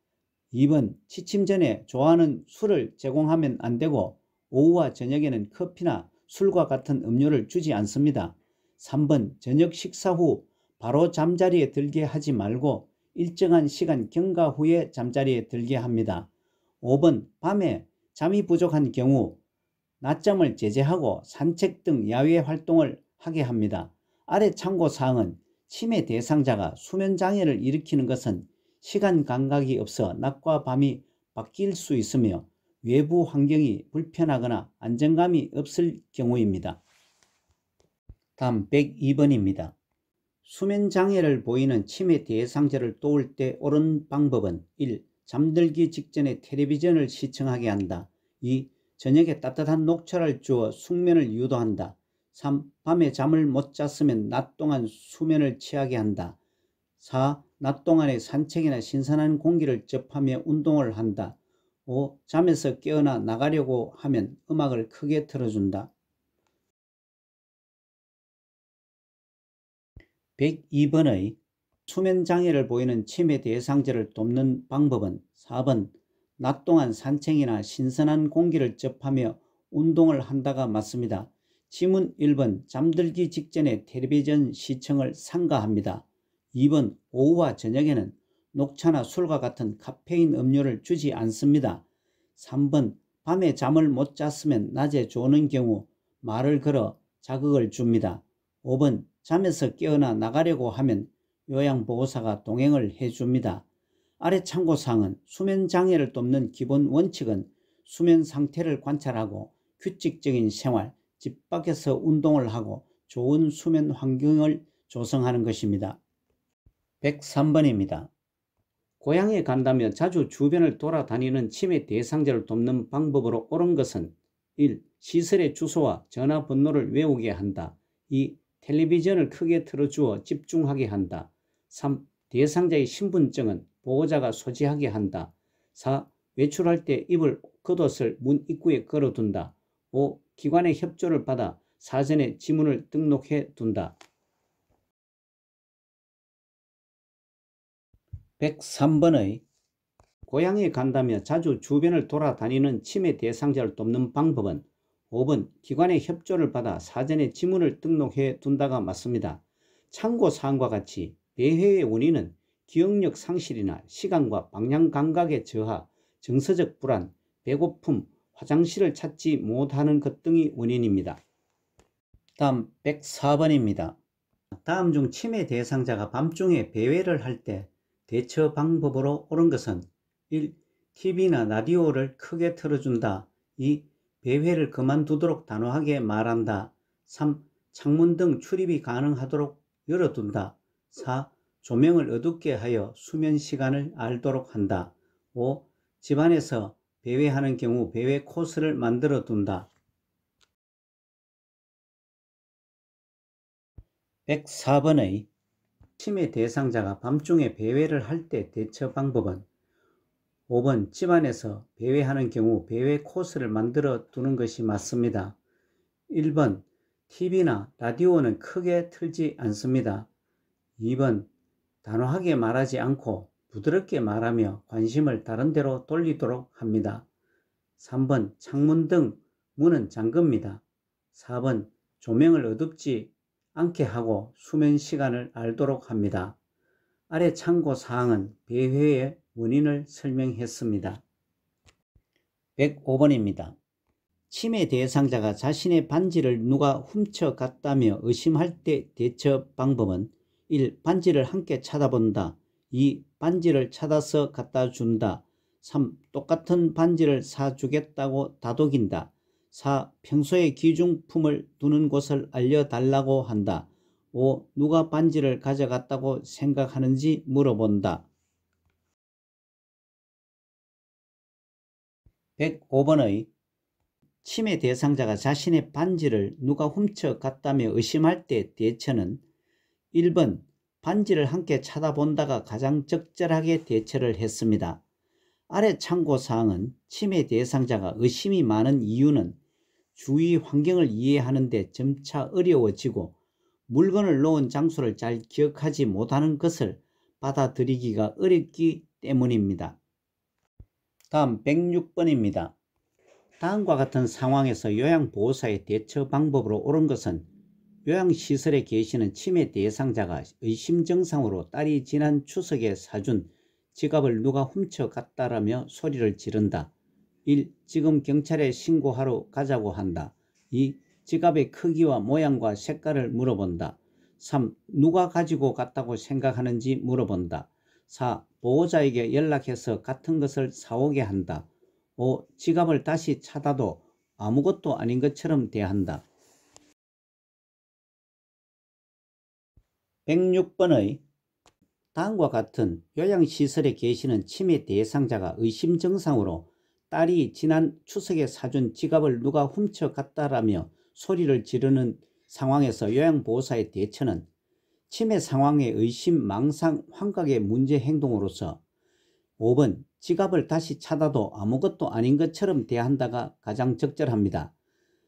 2번 취침 전에 좋아하는 술을 제공하면 안 되고 오후와 저녁에는 커피나 술과 같은 음료를 주지 않습니다. 3번 저녁 식사 후 바로 잠자리에 들게 하지 말고 일정한 시간 경과 후에 잠자리에 들게 합니다. 5번 밤에 잠이 부족한 경우 낮잠을 제재하고 산책 등 야외 활동을 하게 합니다. 아래 참고사항은 치매 대상자가 수면장애를 일으키는 것은 시간 감각이 없어 낮과 밤이 바뀔 수 있으며 외부 환경이 불편하거나 안정감이 없을 경우입니다. 다음 102번입니다. 수면장애를 보이는 치매 대상자를 도울 때 옳은 방법은 1. 잠들기 직전에 텔레비전을 시청하게 한다. 2. 저녁에 따뜻한 녹차를 주어 숙면을 유도한다. 3. 밤에 잠을 못 잤으면 낮 동안 수면을 취하게 한다. 4. 낮 동안에 산책이나 신선한 공기를 접하며 운동을 한다. 5. 잠에서 깨어나 나가려고 하면 음악을 크게 틀어준다. 102번의 수면장애를 보이는 치매 대상자를 돕는 방법은 4번 낮 동안 산책이나 신선한 공기를 접하며 운동을 한다가 맞습니다. 지문 1번 잠들기 직전에 텔레비전 시청을 삼가합니다. 2번 오후와 저녁에는 녹차나 술과 같은 카페인 음료를 주지 않습니다. 3번 밤에 잠을 못 잤으면 낮에 조는 경우 말을 걸어 자극을 줍니다. 5번 잠에서 깨어나 나가려고 하면 요양보호사가 동행을 해줍니다. 아래 참고사항은 수면장애를 돕는 기본 원칙은 수면 상태를 관찰하고 규칙적인 생활, 집 밖에서 운동을 하고 좋은 수면 환경을 조성하는 것입니다. 103번입니다. 고향에 간다며 자주 주변을 돌아다니는 치매 대상자를 돕는 방법으로 옳은 것은 1. 시설의 주소와 전화번호를 외우게 한다. 2. 텔레비전을 크게 틀어주어 집중하게 한다. 3. 대상자의 신분증은 보호자가 소지하게 한다. 4. 외출할 때 입을 겉옷을 문 입구에 걸어둔다. 5. 기관의 협조를 받아 사전에 지문을 등록해 둔다. 103번의 고향에 간다며 자주 주변을 돌아다니는 치매 대상자를 돕는 방법은 5번 기관의 협조를 받아 사전에 지문을 등록해 둔다가 맞습니다. 참고사항과 같이 배회의 원인은 기억력 상실이나 시간과 방향 감각의 저하, 정서적 불안, 배고픔, 화장실을 찾지 못하는 것 등이 원인입니다. 다음 104번입니다. 다음 중 치매 대상자가 밤중에 배회를 할 때 대처 방법으로 옳은 것은 1. TV나 라디오를 크게 틀어준다. 2. 배회를 그만두도록 단호하게 말한다. 3. 창문 등 출입이 가능하도록 열어둔다. 4. 조명을 어둡게 하여 수면 시간을 알도록 한다. 5. 집안에서 배회하는 경우 배회 코스를 만들어 둔다. 104번의 치매 대상자가 밤중에 배회를 할 때 대처 방법은 5번 집안에서 배회하는 경우 배회 코스를 만들어 두는 것이 맞습니다. 1번 TV나 라디오는 크게 틀지 않습니다. 2번 단호하게 말하지 않고 부드럽게 말하며 관심을 다른 데로 돌리도록 합니다. 3번 창문 등 문은 잠깁니다. 4번 조명을 어둡지 않게 하고 수면 시간을 알도록 합니다. 아래 참고사항은 배회의 원인을 설명했습니다. 105번입니다. 치매 대상자가 자신의 반지를 누가 훔쳐갔다며 의심할 때 대처 방법은 1. 반지를 함께 찾아본다. 2. 반지를 찾아서 갖다 준다. 3. 똑같은 반지를 사주겠다고 다독인다. 4. 평소에 귀중품을 두는 곳을 알려달라고 한다. 5. 누가 반지를 가져갔다고 생각하는지 물어본다. 105번의 치매 대상자가 자신의 반지를 누가 훔쳐갔다며 의심할 때 대처는 1번 반지를 함께 찾아본다가 가장 적절하게 대처를 했습니다. 아래 참고사항은 치매 대상자가 의심이 많은 이유는 주위 환경을 이해하는 데 점차 어려워지고 물건을 놓은 장소를 잘 기억하지 못하는 것을 받아들이기가 어렵기 때문입니다. 다음 106번입니다. 다음과 같은 상황에서 요양보호사의 대처 방법으로 옳은 것은 요양시설에 계시는 치매 대상자가 의심증상으로 딸이 지난 추석에 사준 지갑을 누가 훔쳐갔다라며 소리를 지른다. 1. 지금 경찰에 신고하러 가자고 한다. 2. 지갑의 크기와 모양과 색깔을 물어본다. 3. 누가 가지고 갔다고 생각하는지 물어본다. 4. 보호자에게 연락해서 같은 것을 사오게 한다. 5. 지갑을 다시 찾아도 아무것도 아닌 것처럼 대한다. 106번의 다음과 같은 요양시설에 계시는 치매 대상자가 의심 증상으로 딸이 지난 추석에 사준 지갑을 누가 훔쳐갔다라며 소리를 지르는 상황에서 요양보호사의 대처는 치매 상황의 의심, 망상, 환각의 문제 행동으로서 5번 지갑을 다시 찾아도 아무것도 아닌 것처럼 대한다가 가장 적절합니다.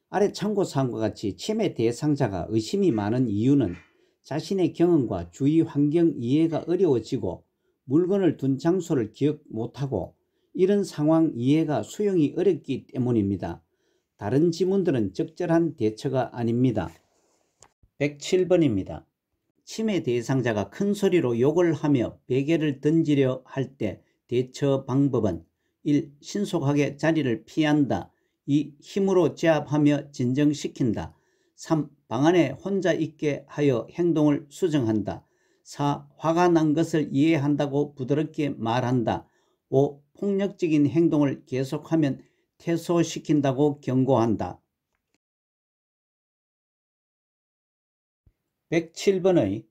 아래 참고사항과 같이 치매 대상자가 의심이 많은 이유는 자신의 경험과 주위 환경 이해가 어려워지고 물건을 둔 장소를 기억 못하고 이런 상황 이해가 수용이 어렵기 때문입니다. 다른 지문들은 적절한 대처가 아닙니다. 107번입니다. 치매 대상자가 큰 소리로 욕을 하며 베개를 던지려 할 때 대처 방법은 1. 신속하게 자리를 피한다. 2. 힘으로 제압하며 진정시킨다. 3. 방 안에 혼자 있게 하여 행동을 수정한다. 4. 화가 난 것을 이해한다고 부드럽게 말한다. 5. 폭력적인 행동을 계속하면 퇴소시킨다고 경고한다. 107번의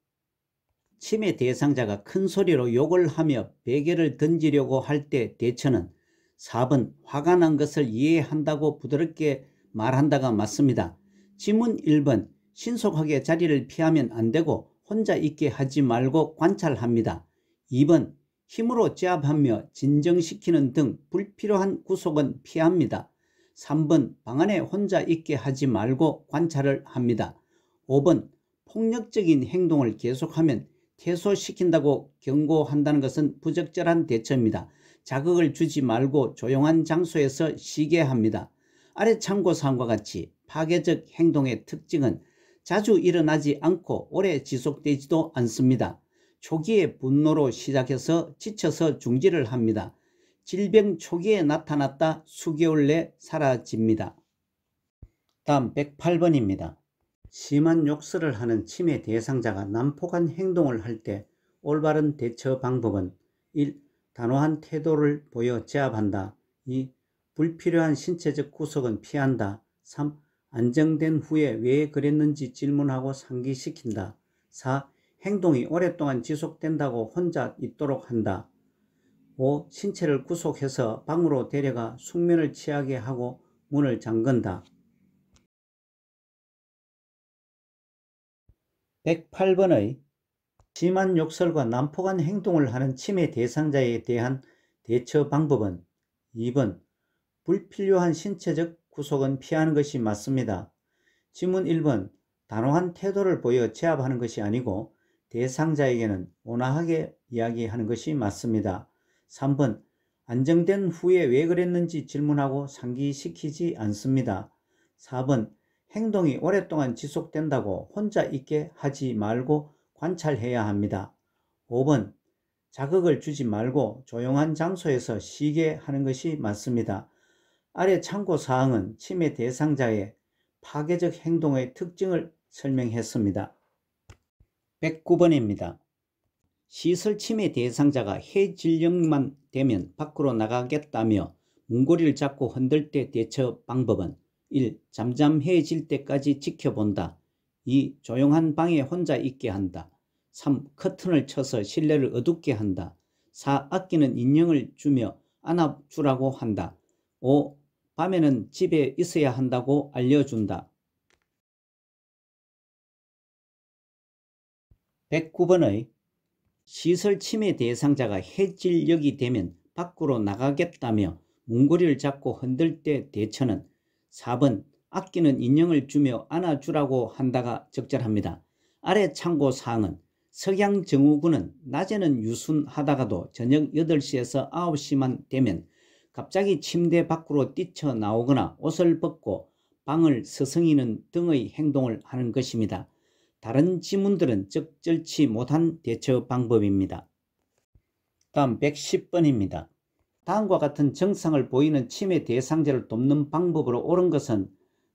침해 대상자가 큰 소리로 욕을 하며 베개를 던지려고 할 때 대처는 4번 화가 난 것을 이해한다고 부드럽게 말한다가 맞습니다. 지문 1번 신속하게 자리를 피하면 안 되고 혼자 있게 하지 말고 관찰합니다. 2번 힘으로 제압하며 진정시키는 등 불필요한 구속은 피합니다. 3번 방 안에 혼자 있게 하지 말고 관찰을 합니다. 5번 폭력적인 행동을 계속하면 퇴소시킨다고 경고한다는 것은 부적절한 대처입니다. 자극을 주지 말고 조용한 장소에서 쉬게 합니다. 아래 참고사항과 같이 파괴적 행동의 특징은 자주 일어나지 않고 오래 지속되지도 않습니다. 초기에 분노로 시작해서 지쳐서 중지를 합니다. 질병 초기에 나타났다 수개월 내 사라집니다. 다음 108번입니다. 심한 욕설을 하는 침해 대상자가 난폭한 행동을 할 때 올바른 대처 방법은 1. 단호한 태도를 보여 제압한다. 2. 불필요한 신체적 구속은 피한다. 3. 안정된 후에 왜 그랬는지 질문하고 상기시킨다. 4. 행동이 오랫동안 지속된다고 혼자 있도록 한다. 5. 신체를 구속해서 방으로 데려가 숙면을 취하게 하고 문을 잠근다. 108번의 심한 욕설과 난폭한 행동을 하는 침해 대상자에 대한 대처 방법은 2번 불필요한 신체적 구속은 피하는 것이 맞습니다. 지문 1번 단호한 태도를 보여 제압하는 것이 아니고 대상자에게는 온화하게 이야기하는 것이 맞습니다. 3번 안정된 후에 왜 그랬는지 질문하고 상기시키지 않습니다. 4번 행동이 오랫동안 지속된다고 혼자 있게 하지 말고 관찰해야 합니다. 5번 자극을 주지 말고 조용한 장소에서 쉬게 하는 것이 맞습니다. 아래 참고사항은 침해 대상자의 파괴적 행동의 특징을 설명했습니다. 109번입니다. 시설 침해 대상자가 해질녘만 되면 밖으로 나가겠다며 문고리를 잡고 흔들 때 대처 방법은 1. 잠잠해질 때까지 지켜본다. 2. 조용한 방에 혼자 있게 한다. 3. 커튼을 쳐서 실내를 어둡게 한다. 4. 아끼는 인형을 주며 안아주라고 한다. 5. 밤에는 집에 있어야 한다고 알려준다. 109번의 시설 침해 대상자가 해질녘이 되면 밖으로 나가겠다며 문고리를 잡고 흔들 때 대처는 4번 아끼는 인형을 주며 안아주라고 한다가 적절합니다. 아래 참고사항은 석양증후군은 낮에는 유순하다가도 저녁 8시에서 9시만 되면 갑자기 침대 밖으로 뛰쳐나오거나 옷을 벗고 방을 서성이는 등의 행동을 하는 것입니다. 다른 지문들은 적절치 못한 대처 방법입니다. 다음 110번입니다. 다음과 같은 증상을 보이는 침해 대상자를 돕는 방법으로 옳은 것은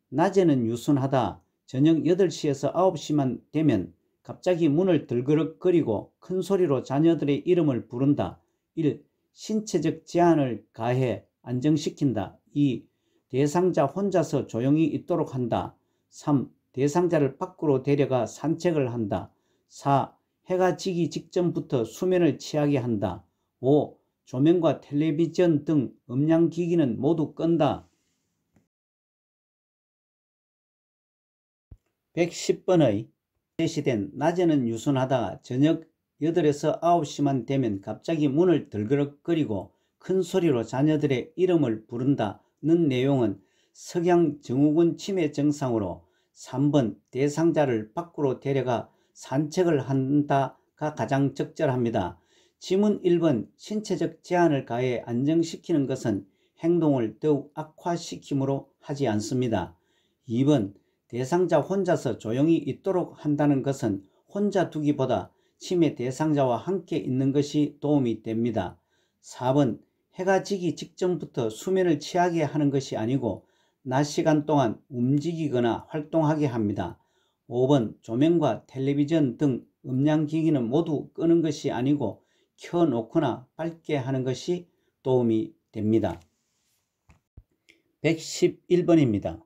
낮에는 유순하다, 저녁 8시에서 9시만 되면 갑자기 문을 들그럭거리고 큰 소리로 자녀들의 이름을 부른다. 1. 신체적 제한을 가해 안정시킨다. 2. 대상자 혼자서 조용히 있도록 한다. 3. 대상자를 밖으로 데려가 산책을 한다. 4. 해가 지기 직전부터 수면을 취하게 한다. 5. 조명과 텔레비전 등 음향기기는 모두 끈다. 110번의 제시된 낮에는 유순하다가 저녁 8에서 9시만 되면 갑자기 문을 들그럭거리고 큰 소리로 자녀들의 이름을 부른다는 내용은 석양증후군 치매 증상으로 3번 대상자를 밖으로 데려가 산책을 한다가 가장 적절합니다. 지문 1번 신체적 제한을 가해 안정시키는 것은 행동을 더욱 악화시키므로 하지 않습니다. 2번 대상자 혼자서 조용히 있도록 한다는 것은 혼자 두기보다 치매 대상자와 함께 있는 것이 도움이 됩니다. 4번 해가 지기 직전부터 수면을 취하게 하는 것이 아니고 낮 시간 동안 움직이거나 활동하게 합니다. 5번 조명과 텔레비전 등 음향기기는 모두 끄는 것이 아니고 켜놓거나 밝게 하는 것이 도움이 됩니다. 111번입니다.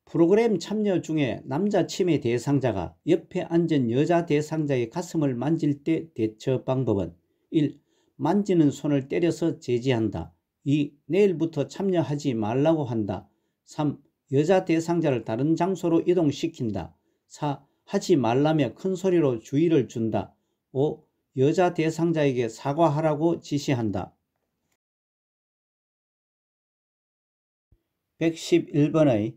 프로그램 참여 중에 남자 치매 대상자가 옆에 앉은 여자 대상자의 가슴을 만질 때 대처 방법은 1. 만지는 손을 때려서 제지한다. 2. 내일부터 참여하지 말라고 한다. 3. 여자 대상자를 다른 장소로 이동시킨다. 4. 하지 말라며 큰 소리로 주의를 준다. 5. 여자 대상자에게 사과하라고 지시한다. 111번의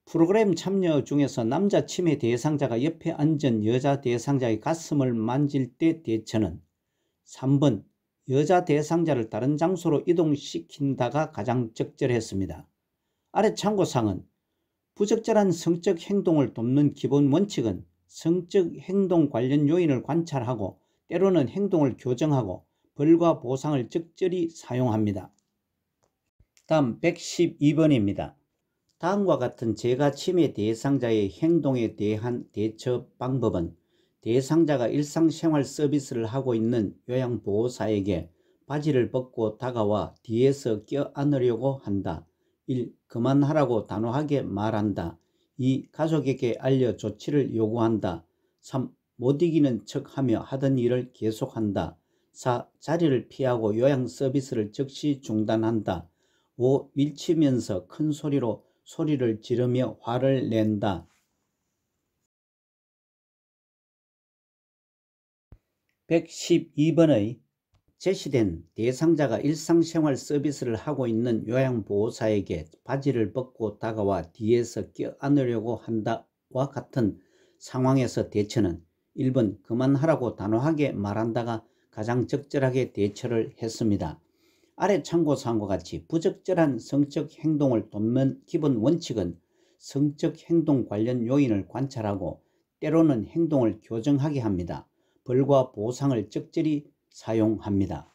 프로그램 참여 중에서 남자 치매 대상자가 옆에 앉은 여자 대상자의 가슴을 만질 때 대처는 3번 여자 대상자를 다른 장소로 이동시킨다가 가장 적절했습니다. 아래 참고사항은 부적절한 성적 행동을 돕는 기본 원칙은 성적 행동 관련 요인을 관찰하고 때로는 행동을 교정하고 벌과 보상을 적절히 사용합니다. 다음 112번입니다. 다음과 같은 재가 치매 대상자의 행동에 대한 대처 방법은 대상자가 일상생활 서비스를 하고 있는 요양보호사에게 바지를 벗고 다가와 뒤에서 껴안으려고 한다. 1. 그만하라고 단호하게 말한다. 2. 가족에게 알려 조치를 요구한다. 3. 못 이기는 척하며 하던 일을 계속한다. 4. 자리를 피하고 요양 서비스를 즉시 중단한다. 5. 밀치면서 큰 소리로 소리를 지르며 화를 낸다. 112번의 제시된 대상자가 일상생활 서비스를 하고 있는 요양보호사에게 바지를 벗고 다가와 뒤에서 껴안으려고 한다와 같은 상황에서 대처는 1번 그만하라고 단호하게 말한다가 가장 적절하게 대처를 했습니다. 아래 참고사항과 같이 부적절한 성적 행동을 돕는 기본 원칙은 성적 행동 관련 요인을 관찰하고 때로는 행동을 교정하게 합니다. 벌과 보상을 적절히 사용합니다.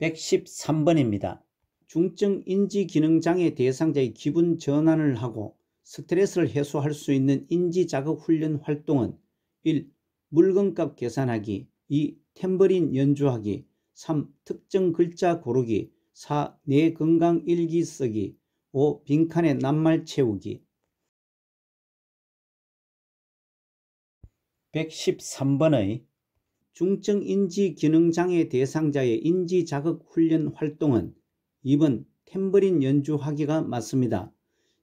113번입니다. 중증 인지기능장애 대상자의 기분 전환을 하고 스트레스를 해소할 수 있는 인지자극훈련 활동은 1. 물건값 계산하기 2. 탬버린 연주하기 3. 특정 글자 고르기 4. 내 건강 일기 쓰기 5. 빈칸에 낱말 채우기 113번의 중증 인지기능장애 대상자의 인지자극훈련 활동은 2번 탬버린 연주하기가 맞습니다.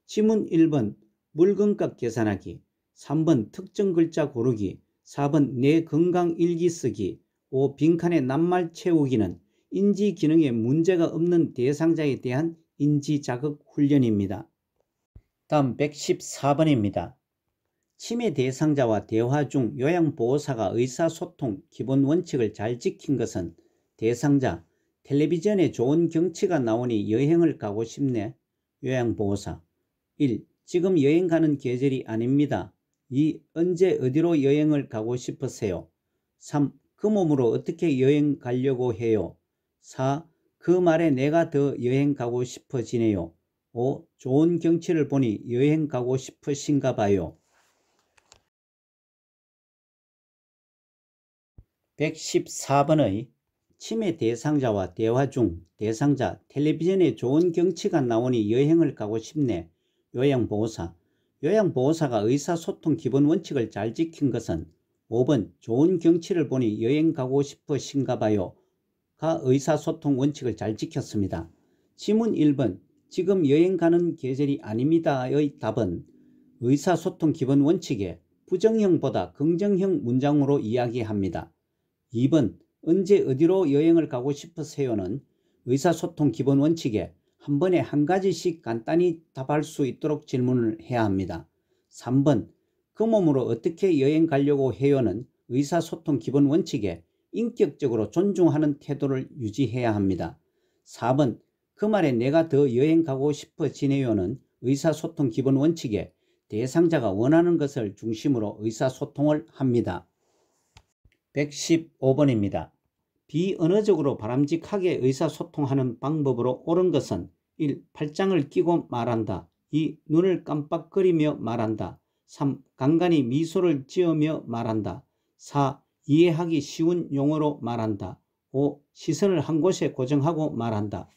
지문 1번 물건값 계산하기 3번 특정 글자 고르기 4번 내 건강 일기 쓰기 5. 빈칸에 낱말 채우기는 인지기능에 문제가 없는 대상자에 대한 인지자극훈련입니다. 다음 114번입니다. 치매 대상자와 대화 중 요양보호사가 의사소통 기본 원칙을 잘 지킨 것은 대상자, 텔레비전에 좋은 경치가 나오니 여행을 가고 싶네. 요양보호사 1. 지금 여행 가는 계절이 아닙니다. 2. 언제 어디로 여행을 가고 싶으세요? 3. 그 몸으로 어떻게 여행 가려고 해요? 4. 그 말에 내가 더 여행 가고 싶어지네요. 5. 좋은 경치를 보니 여행 가고 싶으신가 봐요. 114번의 치매 대상자와 대화 중 대상자 텔레비전에 좋은 경치가 나오니 여행을 가고 싶네. 요양보호사 요양보호사가 의사소통 기본 원칙을 잘 지킨 것은 5번 좋은 경치를 보니 여행 가고 싶으신가 봐요 가 의사소통 원칙을 잘 지켰습니다. 지문 1번 지금 여행 가는 계절이 아닙니다의 답은 의사소통 기본 원칙에 부정형보다 긍정형 문장으로 이야기합니다. 2번 언제 어디로 여행을 가고 싶으세요는 의사소통 기본 원칙에 한 번에 한 가지씩 간단히 답할 수 있도록 질문을 해야 합니다. 3번 그 몸으로 어떻게 여행 가려고 해요는 의사소통 기본 원칙에 인격적으로 존중하는 태도를 유지해야 합니다. 4번 그 말에 내가 더 여행 가고 싶어지네요는 의사소통 기본 원칙에 대상자가 원하는 것을 중심으로 의사소통을 합니다. 115번입니다. 비언어적으로 바람직하게 의사소통하는 방법으로 옳은 것은 1. 팔짱을 끼고 말한다. 2. 눈을 깜빡거리며 말한다. 3. 간간히 미소를 지으며 말한다. 4. 이해하기 쉬운 용어로 말한다. 5. 시선을 한 곳에 고정하고 말한다.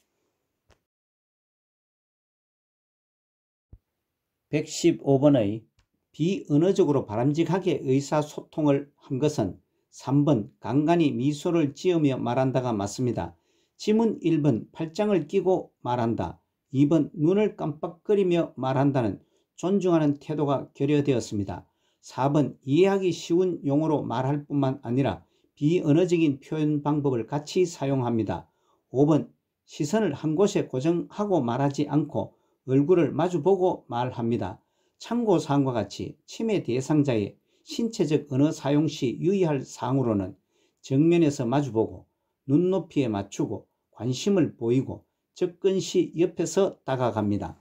115번의 비언어적으로 바람직하게 의사소통을 한 것은 3번 간간히 미소를 지으며 말한다가 맞습니다. 지문 1번 팔짱을 끼고 말한다. 2번 눈을 깜빡거리며 말한다는 존중하는 태도가 결여되었습니다. 4번 이해하기 쉬운 용어로 말할 뿐만 아니라 비언어적인 표현 방법을 같이 사용합니다. 5번 시선을 한 곳에 고정하고 말하지 않고 얼굴을 마주보고 말합니다. 참고사항과 같이 침해 대상자의 신체적 언어 사용 시 유의할 사항으로는 정면에서 마주보고 눈높이에 맞추고 관심을 보이고 접근 시 옆에서 다가갑니다.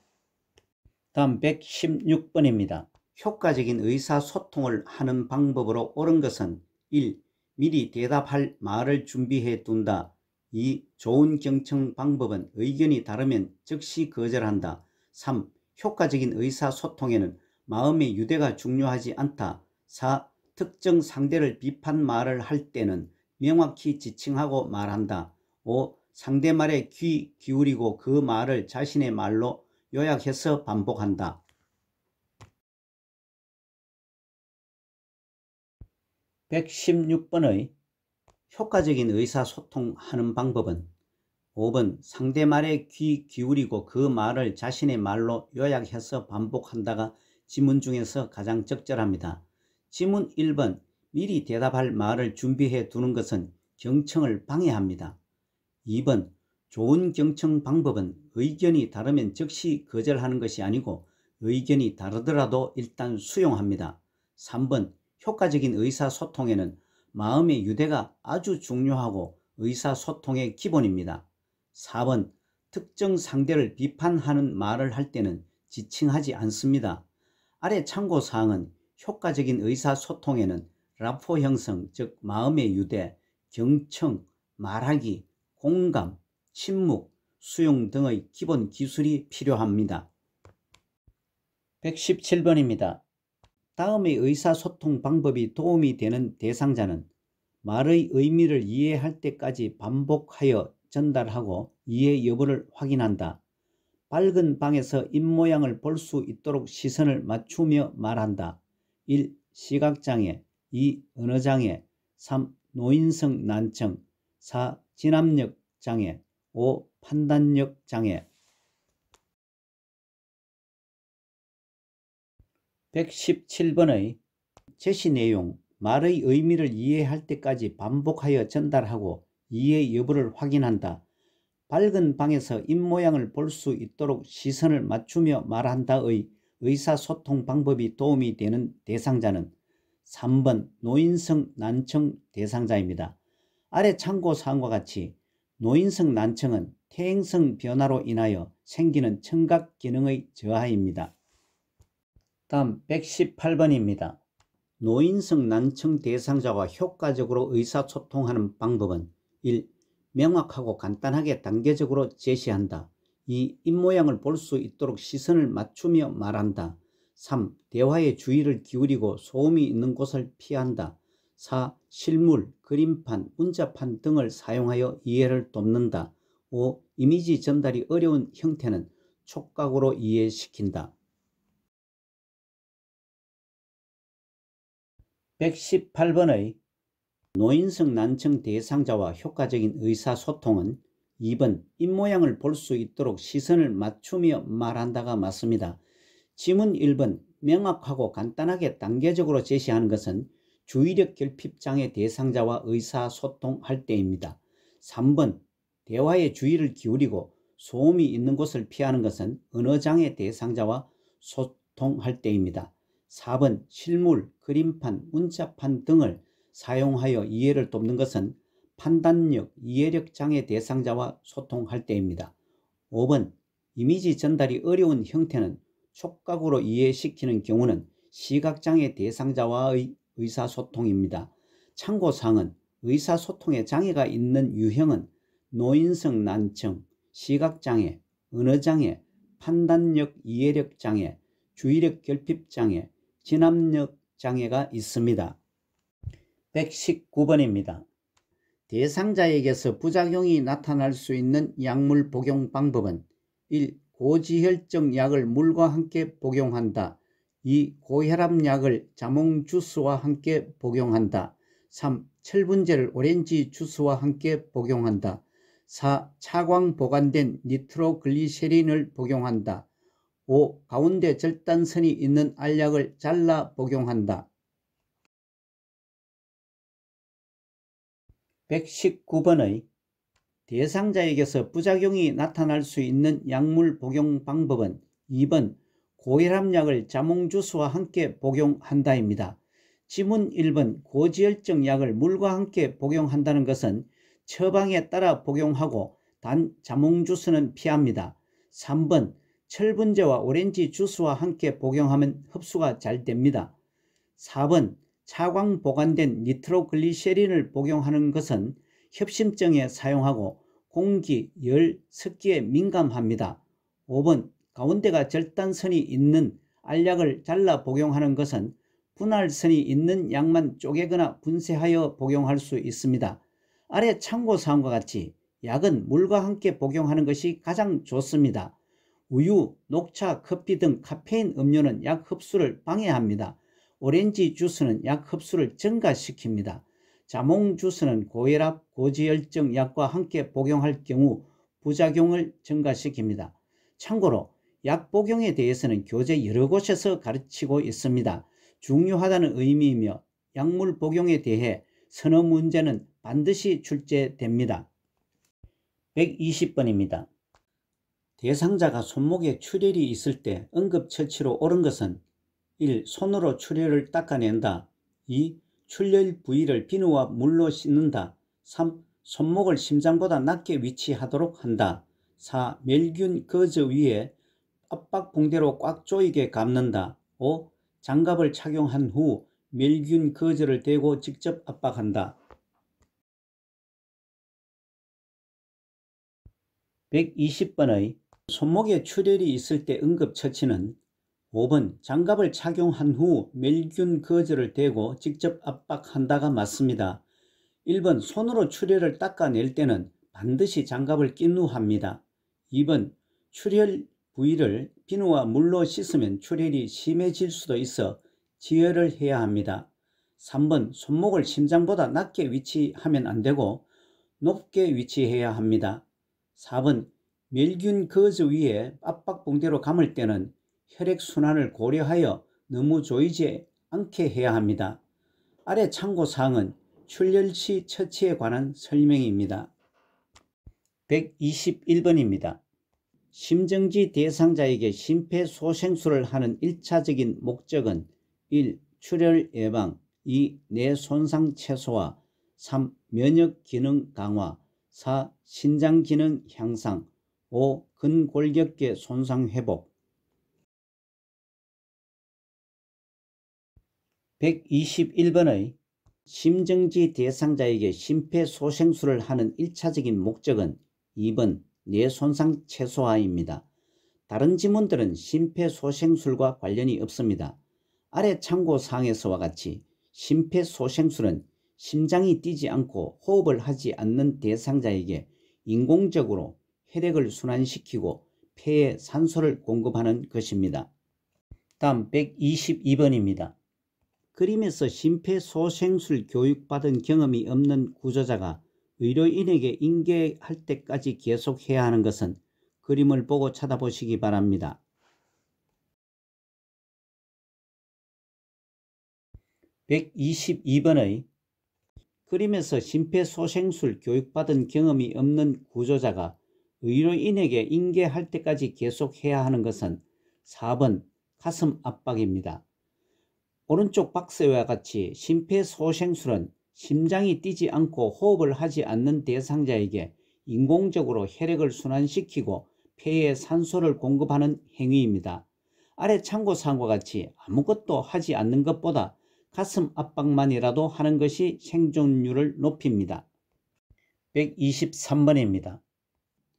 다음 116번입니다. 효과적인 의사소통을 하는 방법으로 옳은 것은 1. 미리 대답할 말을 준비해 둔다. 2. 좋은 경청 방법은 의견이 다르면 즉시 거절한다. 3. 효과적인 의사소통에는 마음의 유대가 중요하지 않다. 4. 특정 상대를 비판 말을 할 때는 명확히 지칭하고 말한다. 5. 상대 말에 귀 기울이고 그 말을 자신의 말로 요약해서 반복한다. 116번의 효과적인 의사소통하는 방법은 5번 상대 말에 귀 기울이고 그 말을 자신의 말로 요약해서 반복한다가 지문 중에서 가장 적절합니다. 지문 1번 미리 대답할 말을 준비해 두는 것은 경청을 방해합니다. 2번 좋은 경청 방법은 의견이 다르면 즉시 거절하는 것이 아니고 의견이 다르더라도 일단 수용합니다. 3번 효과적인 의사소통에는 마음의 유대가 아주 중요하고 의사소통의 기본입니다. 4번 특정 상대를 비판하는 말을 할 때는 지칭하지 않습니다. 아래 참고사항은 효과적인 의사소통에는 라포 형성, 즉 마음의 유대, 경청, 말하기, 공감, 침묵, 수용 등의 기본 기술이 필요합니다. 117번입니다. 다음의 의사소통 방법이 도움이 되는 대상자는 말의 의미를 이해할 때까지 반복하여 전달하고 이해 여부를 확인한다. 밝은 방에서 입모양을 볼 수 있도록 시선을 맞추며 말한다. 1. 시각장애 2. 언어장애 3. 노인성 난청 4. 진압력 장애 5. 판단력 장애 117번의 제시 내용 말의 의미를 이해할 때까지 반복하여 전달하고 이해 여부를 확인한다. 밝은 방에서 입모양을 볼 수 있도록 시선을 맞추며 말한다의 의사소통 방법이 도움이 되는 대상자는 3번 노인성 난청 대상자입니다. 아래 참고사항과 같이 노인성 난청은 퇴행성 변화로 인하여 생기는 청각 기능의 저하입니다. 다음 118번입니다. 노인성 난청 대상자와 효과적으로 의사소통하는 방법은 1. 명확하고 간단하게 단계적으로 제시한다. 2. 입모양을 볼 수 있도록 시선을 맞추며 말한다. 3. 대화에 주의를 기울이고 소음이 있는 곳을 피한다. 4. 실물, 그림판, 문자판 등을 사용하여 이해를 돕는다. 5. 이미지 전달이 어려운 형태는 촉각으로 이해시킨다. 118번의 노인성 난청 대상자와 효과적인 의사소통은 2번 입모양을 볼 수 있도록 시선을 맞추며 말한다가 맞습니다. 지문 1번 명확하고 간단하게 단계적으로 제시하는 것은 주의력 결핍장애 대상자와 의사소통할 때입니다. 3번 대화에 주의를 기울이고 소음이 있는 곳을 피하는 것은 언어장애 대상자와 소통할 때입니다. 4번 실물, 그림판, 문자판 등을 사용하여 이해를 돕는 것은 판단력, 이해력 장애 대상자와 소통할 때입니다. 5번 이미지 전달이 어려운 형태는 촉각으로 이해시키는 경우는 시각장애 대상자와의 의사소통입니다. 참고사항은 의사소통에 장애가 있는 유형은 노인성 난청, 시각장애, 언어장애, 판단력 이해력 장애, 주의력 결핍장애, 진압력 장애가 있습니다. 119번입니다. 대상자에게서 부작용이 나타날 수 있는 약물 복용 방법은 1. 고지혈증 약을 물과 함께 복용한다. 2. 고혈압 약을 자몽 주스와 함께 복용한다. 3. 철분제를 오렌지 주스와 함께 복용한다. 4. 차광 보관된 니트로글리세린을 복용한다. 5. 가운데 절단선이 있는 알약을 잘라 복용한다. 119번의 대상자에게서 부작용이 나타날 수 있는 약물 복용 방법은 2번 고혈압약을 자몽주스와 함께 복용한다입니다. 지문 1번 고지혈증 약을 물과 함께 복용한다는 것은 처방에 따라 복용하고 단 자몽주스는 피합니다. 3번 철분제와 오렌지 주스와 함께 복용하면 흡수가 잘 됩니다. 4번 차광 보관된 니트로글리세린을 복용하는 것은 협심증에 사용하고 공기, 열, 습기에 민감합니다. 5번 가운데가 절단선이 있는 알약을 잘라 복용하는 것은 분할선이 있는 약만 쪼개거나 분쇄하여 복용할 수 있습니다. 아래 참고사항과 같이 약은 물과 함께 복용하는 것이 가장 좋습니다. 우유, 녹차, 커피 등 카페인 음료는 약 흡수를 방해합니다. 오렌지 주스는 약 흡수를 증가시킵니다. 자몽 주스는 고혈압, 고지혈증 약과 함께 복용할 경우 부작용을 증가시킵니다. 참고로 약 복용에 대해서는 교재 여러 곳에서 가르치고 있습니다. 중요하다는 의미이며 약물 복용에 대해 서너 문제는 반드시 출제됩니다. 120번입니다. 대상자가 손목에 출혈이 있을 때 응급처치로 옳은 것은 1. 손으로 출혈을 닦아낸다. 2. 출혈 부위를 비누와 물로 씻는다. 3. 손목을 심장보다 낮게 위치하도록 한다. 4. 멸균 거즈 위에 압박봉대로 꽉 조이게 감는다. 5. 장갑을 착용한 후 멸균 거즈를 대고 직접 압박한다. 120번의 손목에 출혈이 있을 때 응급처치는 5번 장갑을 착용한 후 멸균 거즈를 대고 직접 압박한다가 맞습니다. 1번 손으로 출혈을 닦아낼 때는 반드시 장갑을 낀 후 합니다. 2번 출혈 부위를 비누와 물로 씻으면 출혈이 심해질 수도 있어 지혈을 해야 합니다. 3번 손목을 심장보다 낮게 위치하면 안되고 높게 위치해야 합니다. 4번 멸균 거즈 위에 압박봉대로 감을 때는 혈액순환을 고려하여 너무 조이지 않게 해야 합니다. 아래 참고사항은 출혈 시 처치에 관한 설명입니다. 121번입니다. 심정지 대상자에게 심폐소생술을 하는 1차적인 목적은 1. 출혈 예방, 2. 뇌 손상 최소화, 3. 면역 기능 강화, 4. 신장 기능 향상, 5. 근골격계 손상 회복. 121번의 심정지 대상자에게 심폐소생술을 하는 1차적인 목적은 2번 뇌손상 최소화입니다. 다른 지문들은 심폐소생술과 관련이 없습니다. 아래 참고사항에서와 같이 심폐소생술은 심장이 뛰지 않고 호흡을 하지 않는 대상자에게 인공적으로 혈액을 순환시키고 폐에 산소를 공급하는 것입니다. 다음 122번입니다. 그림에서 심폐소생술 교육받은 경험이 없는 구조자가 의료인에게 인계할 때까지 계속해야 하는 것은 그림을 보고 찾아보시기 바랍니다. 122번의 그림에서 심폐소생술 교육받은 경험이 없는 구조자가 의료인에게 인계할 때까지 계속해야 하는 것은 4번 가슴 압박입니다. 오른쪽 박스와 같이 심폐소생술은 심장이 뛰지 않고 호흡을 하지 않는 대상자에게 인공적으로 혈액을 순환시키고 폐에 산소를 공급하는 행위입니다. 아래 참고사항과 같이 아무것도 하지 않는 것보다 가슴 압박만이라도 하는 것이 생존율을 높입니다. 123번입니다.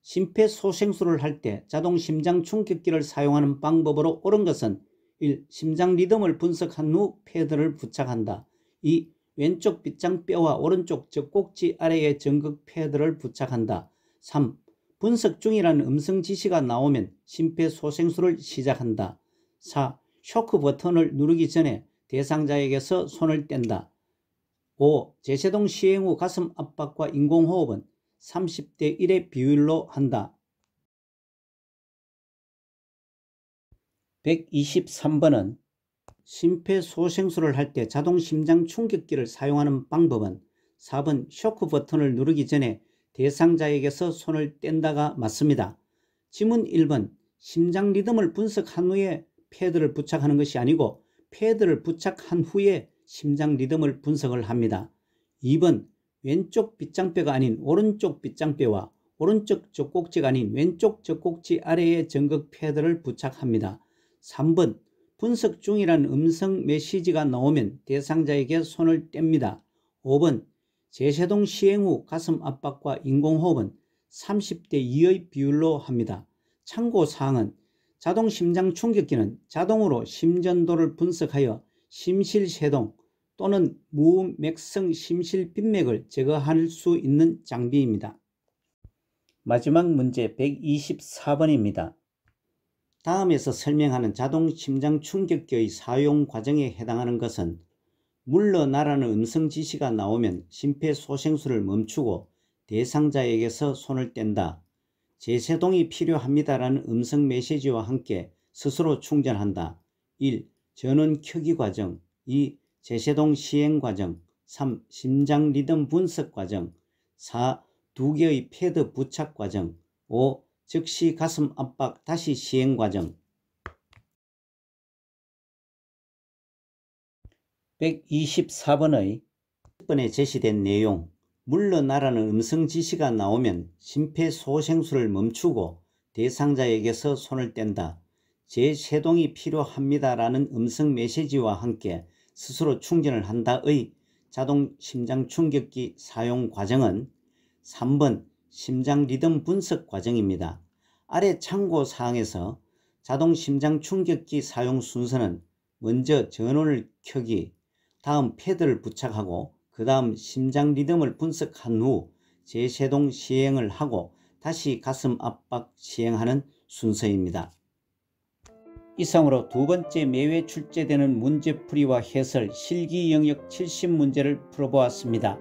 심폐소생술을 할 때 자동 심장 충격기를 사용하는 방법으로 옳은 것은 1. 심장 리듬을 분석한 후 패드를 부착한다. 2. 왼쪽 빗장뼈와 오른쪽 젖꼭지 아래에 전극 패드를 부착한다. 3. 분석 중이라는 음성 지시가 나오면 심폐소생술을 시작한다. 4. 쇼크 버튼을 누르기 전에 대상자에게서 손을 뗀다. 5. 제세동 시행 후 가슴 압박과 인공호흡은 30대 1의 비율로 한다. 123번은 심폐소생술을 할 때 자동 심장 충격기를 사용하는 방법은 4번 쇼크 버튼을 누르기 전에 대상자에게서 손을 뗀다가 맞습니다. 지문 1번 심장 리듬을 분석한 후에 패드를 부착하는 것이 아니고 패드를 부착한 후에 심장 리듬을 분석을 합니다. 2번 왼쪽 빗장뼈가 아닌 오른쪽 빗장뼈와 오른쪽 젖꼭지가 아닌 왼쪽 젖꼭지 아래에 전극 패드를 부착합니다. 3번 분석 중이라는 음성 메시지가 나오면 대상자에게 손을 뗍니다. 5번 제세동 시행 후 가슴 압박과 인공호흡은 30대 2의 비율로 합니다. 참고사항은 자동 심장 충격기는 자동으로 심전도를 분석하여 심실세동 또는 무맥성 심실빈맥을 제거할 수 있는 장비입니다. 마지막 문제 124번입니다. 다음에서 설명하는 자동 심장 충격기의 사용 과정에 해당하는 것은 물러나라는 음성 지시가 나오면 심폐소생술을 멈추고 대상자에게서 손을 뗀다. 제세동이 필요합니다라는 음성 메시지와 함께 스스로 충전한다. 1. 전원 켜기 과정. 2. 제세동 시행 과정. 3. 심장 리듬 분석 과정. 4. 2개의 패드 부착 과정. 5. 즉시 가슴 압박 다시 시행 과정. 124번의 10번에 제시된 내용. 물러나라는 음성 지시가 나오면 심폐소생술을 멈추고 대상자에게서 손을 뗀다. 제세동이 필요합니다라는 음성 메시지와 함께 스스로 충전을 한다의 자동 심장 충격기 사용 과정은 3번 심장 리듬 분석 과정입니다. 아래 참고사항에서 자동 심장 충격기 사용 순서는 먼저 전원을 켜기, 다음 패드를 부착하고 그 다음 심장 리듬을 분석한 후 제세동 시행을 하고 다시 가슴 압박 시행하는 순서입니다. 이상으로 두 번째 매회 출제되는 문제풀이와 해설 실기 영역 70문제를 풀어보았습니다.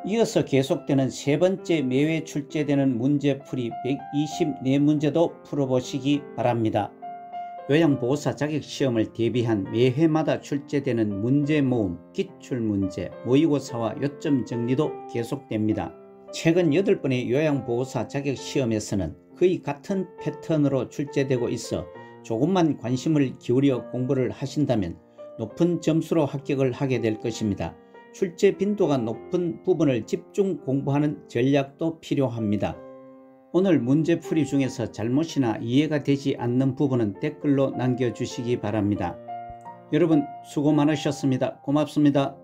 이어서 계속되는 세 번째 매회 출제되는 문제풀이 124문제도 풀어보시기 바랍니다. 요양보호사 자격시험을 대비한 매회마다 출제되는 문제 모음, 기출문제, 모의고사와 요점 정리도 계속됩니다. 최근 8번의 요양보호사 자격시험에서는 거의 같은 패턴으로 출제되고 있어 조금만 관심을 기울여 공부를 하신다면 높은 점수로 합격을 하게 될 것입니다. 출제 빈도가 높은 부분을 집중 공부하는 전략도 필요합니다. 오늘 문제풀이 중에서 잘못이나 이해가 되지 않는 부분은 댓글로 남겨주시기 바랍니다. 여러분 수고 많으셨습니다. 고맙습니다.